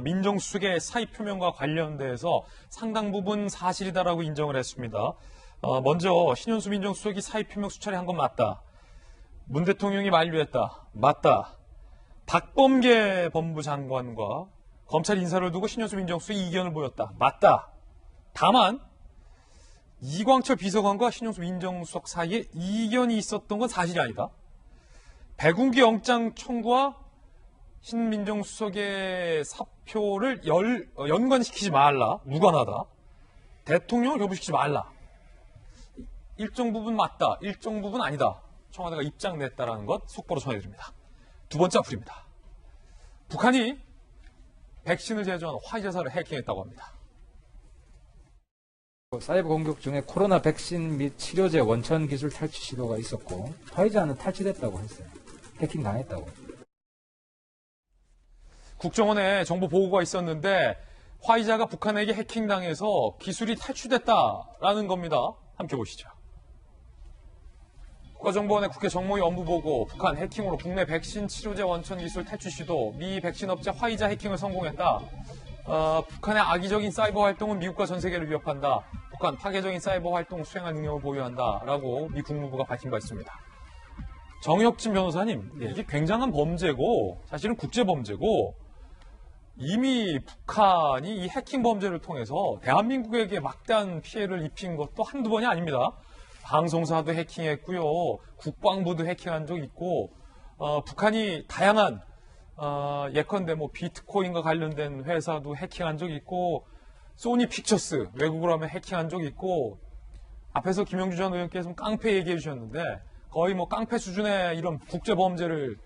민정수석의 사의 표명과 관련돼서 상당 부분 사실이다라고 인정을 했습니다. 먼저 신현수 민정수석이 사의 표명 수차례 한 건 맞다. 문 대통령이 만류했다. 맞다. 박범계 법무부 장관과 검찰 인사를 두고 신현수 민정수석이 이견을 보였다. 맞다. 다만 이광철 비서관과 신현수 민정수석 사이에 이견이 있었던 건 사실이 아니다. 백운기 영장 청구와 신 민정수석의 사표를 연관시키지 말라. 무관하다. 대통령을 교부시키지 말라. 일정 부분 맞다. 일정 부분 아니다. 청와대가 입장 냈다라는 것 속보로 전해드립니다. 두 번째 앞으로입니다. 북한이 백신을 제조한 화이자사를 해킹했다고 합니다. 사이버 공격 중에 코로나 백신 및 치료제 원천 기술 탈취 시도가 있었고 화이자는 탈취됐다고 했어요. 해킹 당했다고. 국정원에 정보 보고가 있었는데 화이자가 북한에게 해킹당해서 기술이 탈취됐다라는 겁니다. 함께 보시죠. 국가정보원의 국회 정모의 업무 보고 북한 해킹으로 국내 백신 치료제 원천 기술 탈취 시도 미 백신 업체 화이자 해킹을 성공했다. 북한의 악의적인 사이버 활동은 미국과 전 세계를 위협한다. 북한 파괴적인 사이버 활동 수행할 능력을 보유한다라고 미 국무부가 밝힌 바 있습니다. 정혁진 변호사님, 이게 굉장한 범죄고 사실은 국제범죄고 이미 북한이 이 해킹 범죄를 통해서 대한민국에게 막대한 피해를 입힌 것도 한두 번이 아닙니다. 방송사도 해킹했고요. 국방부도 해킹한 적 있고 북한이 다양한 예컨대 비트코인과 관련된 회사도 해킹한 적 있고 소니 픽처스 외국으로 하면 해킹한 적 있고 앞에서 김영주 전 의원께서 깡패 얘기해 주셨는데 거의 깡패 수준의 이런 국제범죄를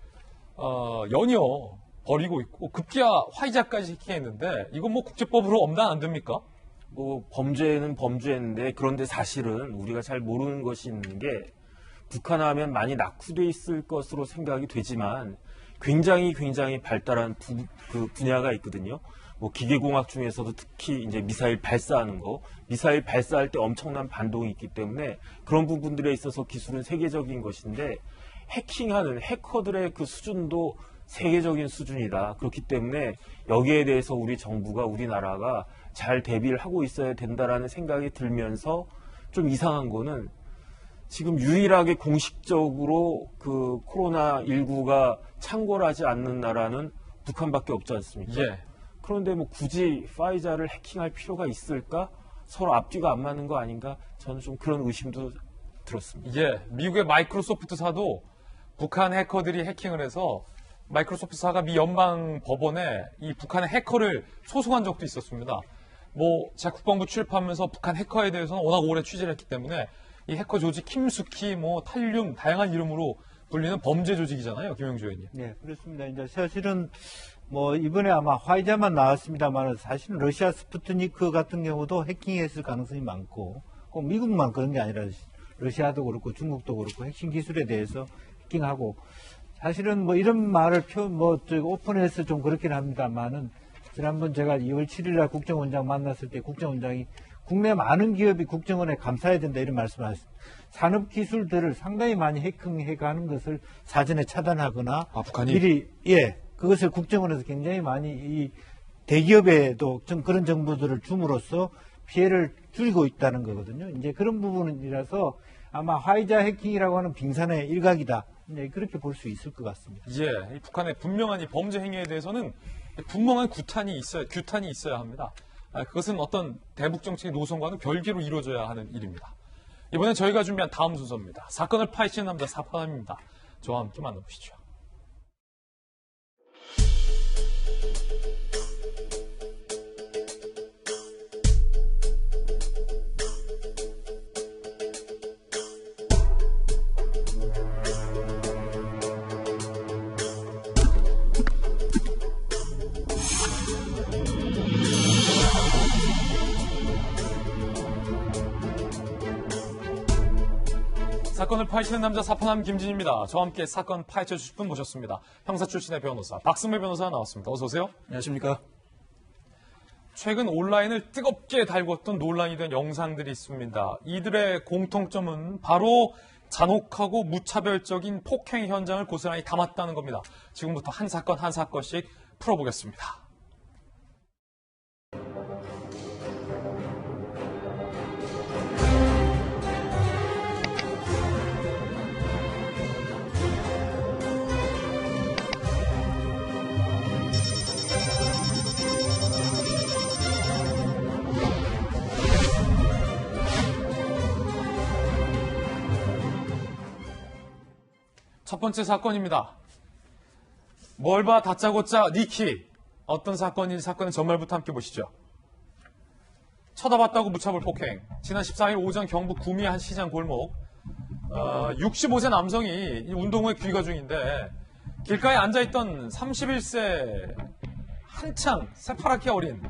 연이어 벌이고 있고 급기야 화이자까지 해킹했는데 이건 국제법으로 엄단 안 됩니까? 범죄는 범죄인데 그런데 사실은 우리가 잘 모르는 것이 있는 게 북한 하면 많이 낙후돼 있을 것으로 생각이 되지만 굉장히 발달한 분야가 있거든요. 기계공학 중에서도 특히 이제 미사일 발사하는 거, 미사일 발사할 때 엄청난 반동이 있기 때문에 그런 부분들에 있어서 기술은 세계적인 것인데 해킹하는 해커들의 그 수준도 세계적인 수준이다. 그렇기 때문에 여기에 대해서 우리 정부가 우리나라가 잘 대비를 하고 있어야 된다라는 생각이 들면서 좀 이상한 거는 지금 유일하게 공식적으로 그 코로나19가 창궐하지 않는 나라는 북한밖에 없지 않습니까? 예. 그런데 굳이 화이자를 해킹할 필요가 있을까? 서로 앞뒤가 안 맞는 거 아닌가? 저는 좀 그런 의심도 들었습니다. 예, 미국의 마이크로소프트사도 북한 해커들이 해킹을 해서 마이크로소프트사가 미 연방 법원에 이 북한의 해커를 소송한 적도 있었습니다. 제가 국방부 출입하면서 북한 해커에 대해서는 워낙 오래 취재를 했기 때문에 이 해커 조직 킴스키, 탈륨 다양한 이름으로 불리는 범죄 조직이잖아요, 김영주 의원님. 네, 그렇습니다. 이제 사실은 이번에 아마 화이자만 나왔습니다만 사실은 러시아 스푸트니크 같은 경우도 해킹했을 가능성이 많고 꼭 미국만 그런 게 아니라 러시아도 그렇고 중국도 그렇고 핵심 기술에 대해서 해킹하고 사실은 이런 말을 오픈해서 좀 그렇긴 합니다만은 지난번 제가 2월 7일 날 국정원장 만났을 때 국정원장이 국내 많은 기업이 국정원에 감사해야 된다 이런 말씀하셨습니다. 산업기술들을 상당히 많이 해킹해가는 것을 사전에 차단하거나 북한이? 미리 그것을 국정원에서 굉장히 많이 이 대기업에도 좀 그런 정보들을 줌으로써 피해를 줄이고 있다는 거거든요. 이제 그런 부분이라서 아마 화이자 해킹이라고 하는 빙산의 일각이다. 네, 그렇게 볼 수 있을 것 같습니다. 이 북한의 분명한 이 범죄 행위에 대해서는 분명한 규탄이 있어야 합니다. 그것은 어떤 대북 정책의 노선과는 별개로 이루어져야 하는 일입니다. 이번엔 저희가 준비한 다음 순서입니다. 사건을 파헤치는 남자 사파남입니다. 저와 함께 만나보시죠. 사건을 파헤치는 남자 사파남 김진입니다. 저와 함께 사건 파헤쳐 주실 분 모셨습니다. 형사 출신의 변호사 박승배 변호사 나왔습니다. 어서 오세요. 안녕하십니까. 최근 온라인을 뜨겁게 달궜던 논란이 된 영상들이 있습니다. 이들의 공통점은 바로 잔혹하고 무차별적인 폭행 현장을 고스란히 담았다는 겁니다. 지금부터 한 사건 한 사건씩 풀어보겠습니다. 첫 번째 사건입니다. 뭘 봐 다짜고짜 니키. 어떤 사건인지 사건의 전말부터 함께 보시죠. 쳐다봤다고 무차별 폭행. 지난 14일 오전 경북 구미의 한 시장 골목 65세 남성이 운동 후에 귀가 중인데 길가에 앉아있던 31세 한창 새파랗게 어린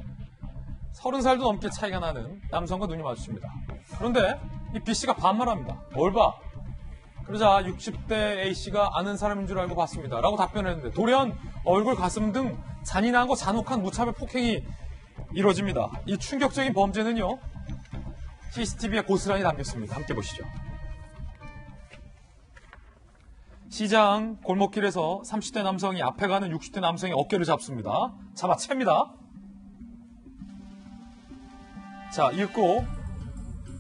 30살도 넘게 차이가 나는 남성과 눈이 마주칩니다. 그런데 이 B씨가 반말합니다. 뭘 봐. 그러자 60대 A씨가 아는 사람인 줄 알고 봤습니다. 라고 답변했는데 돌연 얼굴, 가슴 등 잔인하고 잔혹한 무차별 폭행이 이루어집니다. 이 충격적인 범죄는요. CCTV에 고스란히 담겼습니다. 함께 보시죠. 시장 골목길에서 30대 남성이 앞에 가는 60대 남성의 어깨를 잡습니다. 잡아챕니다. 자, 읽고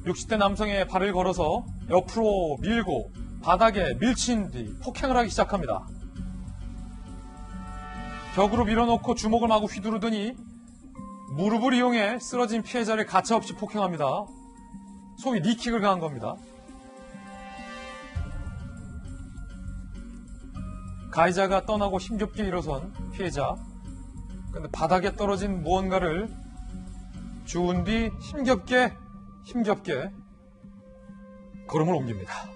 60대 남성의 발을 걸어서 옆으로 밀고 바닥에 밀친 뒤 폭행을 하기 시작합니다. 벽으로 밀어놓고 주먹을 마구 휘두르더니 무릎을 이용해 쓰러진 피해자를 가차없이 폭행합니다. 소위 니킥을 가한 겁니다. 가해자가 떠나고 힘겹게 일어선 피해자. 근데 바닥에 떨어진 무언가를 주운 뒤 힘겹게 걸음을 옮깁니다.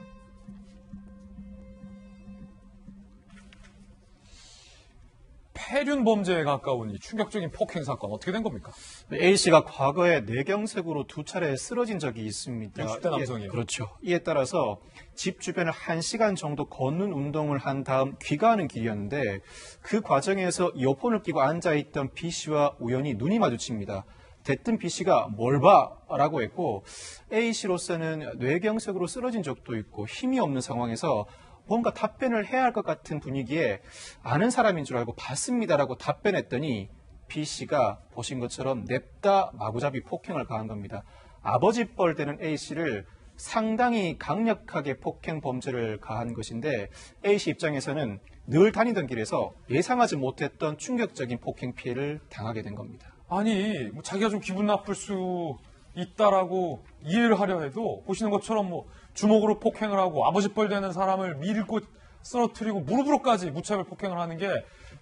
폐륜 범죄에 가까운 이 충격적인 폭행 사건 어떻게 된 겁니까? A씨가 과거에 뇌경색으로 2차례 쓰러진 적이 있습니다. 60대 남성이요. 그렇죠. 이에 따라서 집 주변을 1시간 정도 걷는 운동을 한 다음 귀가하는 길이었는데 그 과정에서 이어폰을 끼고 앉아있던 B씨와 우연히 눈이 마주칩니다. 대뜸 B씨가 뭘 봐? 라고 했고 A씨로서는 뇌경색으로 쓰러진 적도 있고 힘이 없는 상황에서 뭔가 답변을 해야 할 것 같은 분위기에 아는 사람인 줄 알고 봤습니다라고 답변했더니 B씨가 보신 것처럼 냅다 마구잡이 폭행을 가한 겁니다. 아버지 뻘 되는 A씨를 상당히 강력하게 폭행 범죄를 가한 것인데 A씨 입장에서는 늘 다니던 길에서 예상하지 못했던 충격적인 폭행 피해를 당하게 된 겁니다. 아니, 자기가 좀 기분 나쁠 수 있다라고 이해를 하려 해도 보시는 것처럼 주먹으로 폭행을 하고 아버지 뻘 되는 사람을 밀고 쓰러뜨리고 무릎으로까지 무차별 폭행을 하는 게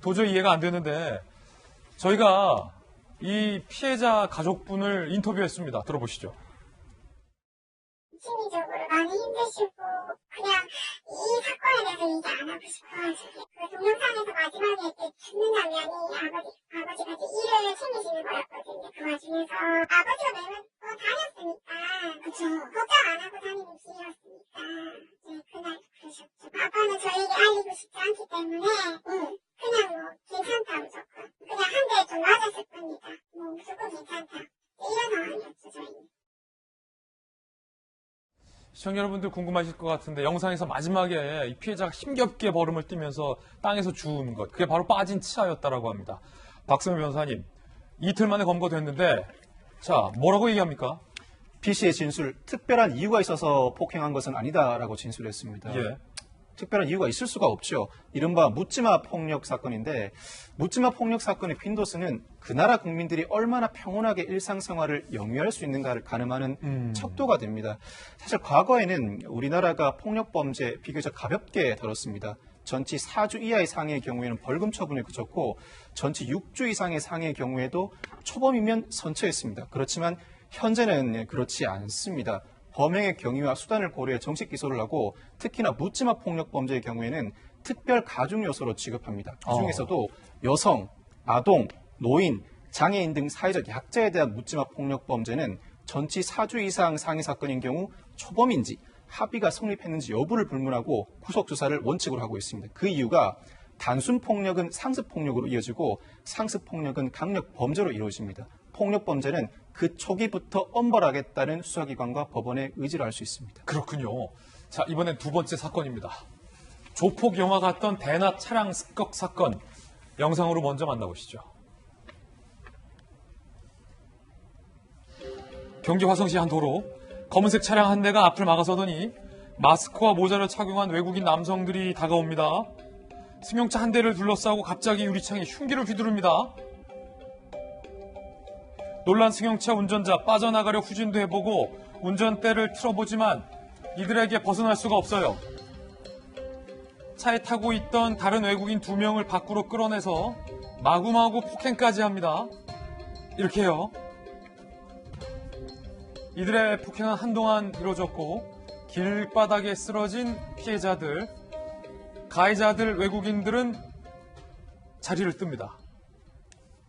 도저히 이해가 안 되는데 저희가 이 피해자 가족분을 인터뷰했습니다. 들어보시죠. 심리적으로 많이 힘드시고 그냥 이 사건에 대해서 얘기 안 하고 싶어가지고 그 동영상에서 마지막에 이렇게 죽는 장면이 아버지가 이제 일을 챙기시는 거였거든요. 그 와중에서 아버지가 매번 다녔으니까 그쵸 걱정 안 하고 다니는 길이었으니까 이제 그날 그러셨죠. 아빠는 저에게 알리고 싶지 않기 때문에 그냥 괜찮다 무조건 그냥 한 대 좀 맞았을 겁니다. 무조건 괜찮다 이런 상황이었죠 저희는. 시청자 여러분들 궁금하실 것 같은데 영상에서 마지막에 이 피해자가 힘겹게 벌음을 뛰면서 땅에서 주운 것, 그게 바로 빠진 치아였다라고 합니다. 박성현 변호사님, 이틀 만에 검거됐는데 자, 뭐라고 얘기합니까? B 씨의 진술, 특별한 이유가 있어서 폭행한 것은 아니다라고 진술했습니다. 예. 특별한 이유가 있을 수가 없죠. 이른바 묻지마 폭력 사건인데 묻지마 폭력 사건의 빈도수는 그 나라 국민들이 얼마나 평온하게 일상생활을 영위할 수 있는가를 가늠하는 척도가 됩니다. 사실 과거에는 우리나라가 폭력범죄 비교적 가볍게 다뤘습니다. 전치 4주 이하의 상해의 경우에는 벌금 처분에 그쳤고 전치 6주 이상의 상해의 경우에도 초범이면 선처했습니다. 그렇지만 현재는 그렇지 않습니다. 범행의 경위와 수단을 고려해 정식 기소를 하고 특히나 묻지마 폭력 범죄의 경우에는 특별 가중 요소로 취급합니다. 그중에서도 여성, 아동, 노인, 장애인 등 사회적 약자에 대한 묻지마 폭력 범죄는 전치 4주 이상 상해 사건인 경우 초범인지 합의가 성립했는지 여부를 불문하고 구속 조사를 원칙으로 하고 있습니다. 그 이유가 단순 폭력은 상습 폭력으로 이어지고 상습 폭력은 강력 범죄로 이루어집니다. 폭력 범죄는 그 초기부터 엄벌하겠다는 수사기관과 법원의 의지를 알 수 있습니다. 그렇군요. 자, 이번엔 두 번째 사건입니다. 조폭 영화 같던 대낮 차량 습격 사건. 영상으로 먼저 만나보시죠. 경기 화성시 한 도로, 검은색 차량 한 대가 앞을 막아서더니 마스크와 모자를 착용한 외국인 남성들이 다가옵니다. 승용차 한 대를 둘러싸고 갑자기 유리창에 흉기를 휘두릅니다. 놀란 승용차 운전자 빠져나가려 후진도 해보고 운전대를 틀어보지만 이들에게 벗어날 수가 없어요. 차에 타고 있던 다른 외국인 2명을 밖으로 끌어내서 마구마구 폭행까지 합니다. 이렇게 해요. 이들의 폭행은 한동안 이루어졌고 길바닥에 쓰러진 피해자들, 가해자들 외국인들은 자리를 뜹니다.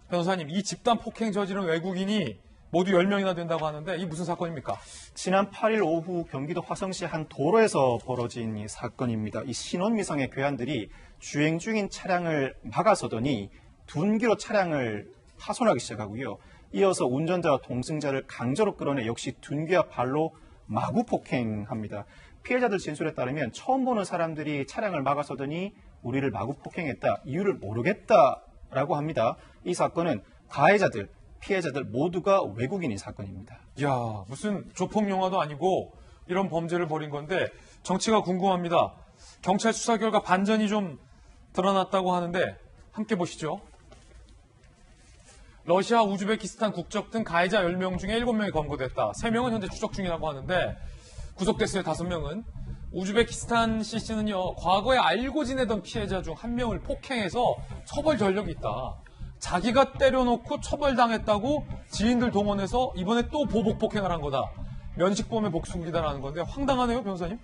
변호사님, 이 집단 폭행 저지른 외국인이 모두 10명이나 된다고 하는데 이게 무슨 사건입니까? 지난 8일 오후 경기도 화성시 한 도로에서 벌어진 이 사건입니다. 이 신원미상의 괴한들이 주행 중인 차량을 막아서더니 둔기로 차량을 파손하기 시작하고요. 이어서 운전자와 동승자를 강제로 끌어내 역시 둔기와 발로 마구 폭행합니다. 피해자들 진술에 따르면 처음 보는 사람들이 차량을 막아서더니 우리를 마구 폭행했다, 이유를 모르겠다라고 합니다. 이 사건은 가해자들, 피해자들 모두가 외국인인 사건입니다. 이야, 무슨 조폭 영화도 아니고 이런 범죄를 벌인 건데 정치가 궁금합니다. 경찰 수사 결과 반전이 좀 드러났다고 하는데 함께 보시죠. 러시아, 우즈베키스탄 국적 등 가해자 10명 중에 7명이 검거됐다. 3명은 현재 추적 중이라고 하는데 구속됐어요. 5명은. 우즈베키스탄 CC는요, 과거에 알고 지내던 피해자 중 1명을 폭행해서 처벌 전력이 있다. 자기가 때려놓고 처벌당했다고 지인들 동원해서 이번에 또 보복 폭행을 한 거다. 면식범의 복수기다라는 건데 황당하네요, 변호사님.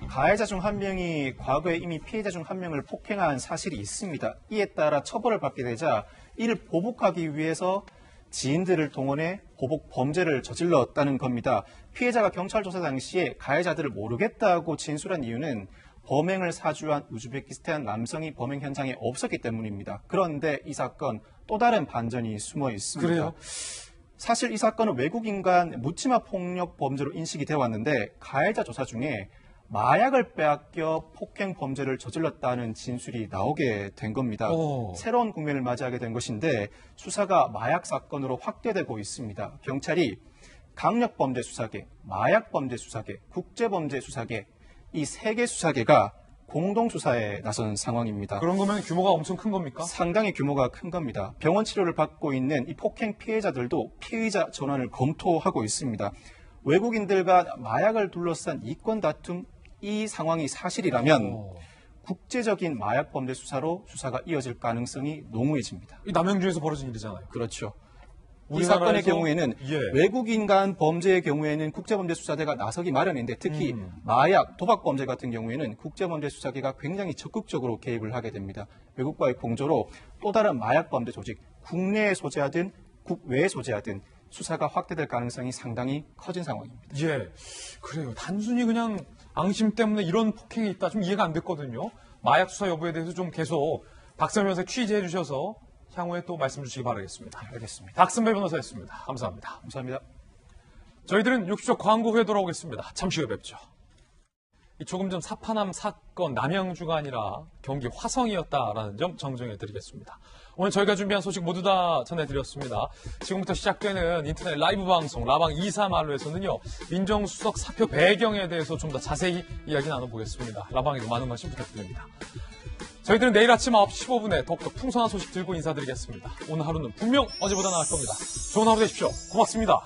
가해자 중 1명이 과거에 이미 피해자 중 1명을 폭행한 사실이 있습니다. 이에 따라 처벌을 받게 되자 이를 보복하기 위해서 지인들을 동원해 보복 범죄를 저질렀다는 겁니다. 피해자가 경찰 조사 당시에 가해자들을 모르겠다고 진술한 이유는 범행을 사주한 우즈베키스탄 남성이 범행 현장에 없었기 때문입니다. 그런데 이 사건 또 다른 반전이 숨어 있습니다. 그래요? 사실 이 사건은 외국인 간 묻지마 폭력 범죄로 인식이 되어 왔는데 가해자 조사 중에 마약을 빼앗겨 폭행 범죄를 저질렀다는 진술이 나오게 된 겁니다. 새로운 국면을 맞이하게 된 것인데 수사가 마약 사건으로 확대되고 있습니다. 경찰이 강력범죄 수사계, 마약범죄 수사계, 국제범죄 수사계 이 3개 수사계가 공동수사에 나선 상황입니다. 그런 거면 규모가 엄청 큰 겁니까? 상당히 규모가 큰 겁니다. 병원 치료를 받고 있는 이 폭행 피해자들도 피의자 전환을 검토하고 있습니다. 외국인들과 마약을 둘러싼 이권 다툼, 이 상황이 사실이라면 국제적인 마약 범죄 수사로 수사가 이어질 가능성이 농후해집니다. 이 남양주에서 벌어진 일이잖아요. 그렇죠. 이 사건의 경우에는 외국인 간 범죄의 경우에는 국제범죄 수사대가 나서기 마련인데 특히 마약, 도박 범죄 같은 경우에는 국제범죄 수사계가 굉장히 적극적으로 개입을 하게 됩니다. 외국과의 공조로 또 다른 마약 범죄 조직, 국내에 소재하든 국외에 소재하든 수사가 확대될 가능성이 상당히 커진 상황입니다. 예, 그래요. 단순히 그냥 앙심 때문에 이런 폭행이 있다 좀 이해가 안 됐거든요. 마약 수사 여부에 대해서 좀 계속 박선배 변호사 취재해 주셔서 향후에 또 말씀 주시기 바라겠습니다. 알겠습니다. 박선배 변호사였습니다. 감사합니다. 감사합니다. 저희들은 60초 광고 후에 돌아오겠습니다. 잠시 후에 뵙죠. 조금 전 사파남 사건 남양주가 아니라 경기 화성이었다라는 점 정정해드리겠습니다. 오늘 저희가 준비한 소식 모두 다 전해드렸습니다. 지금부터 시작되는 인터넷 라이브 방송 라방 2사말로에서는요. 민정수석 사표 배경에 대해서 좀 더 자세히 이야기 나눠보겠습니다. 라방에도 많은 관심 부탁드립니다. 저희들은 내일 아침 9시 15분에 더욱더 풍성한 소식 들고 인사드리겠습니다. 오늘 하루는 분명 어제보다 나을 겁니다. 좋은 하루 되십시오. 고맙습니다.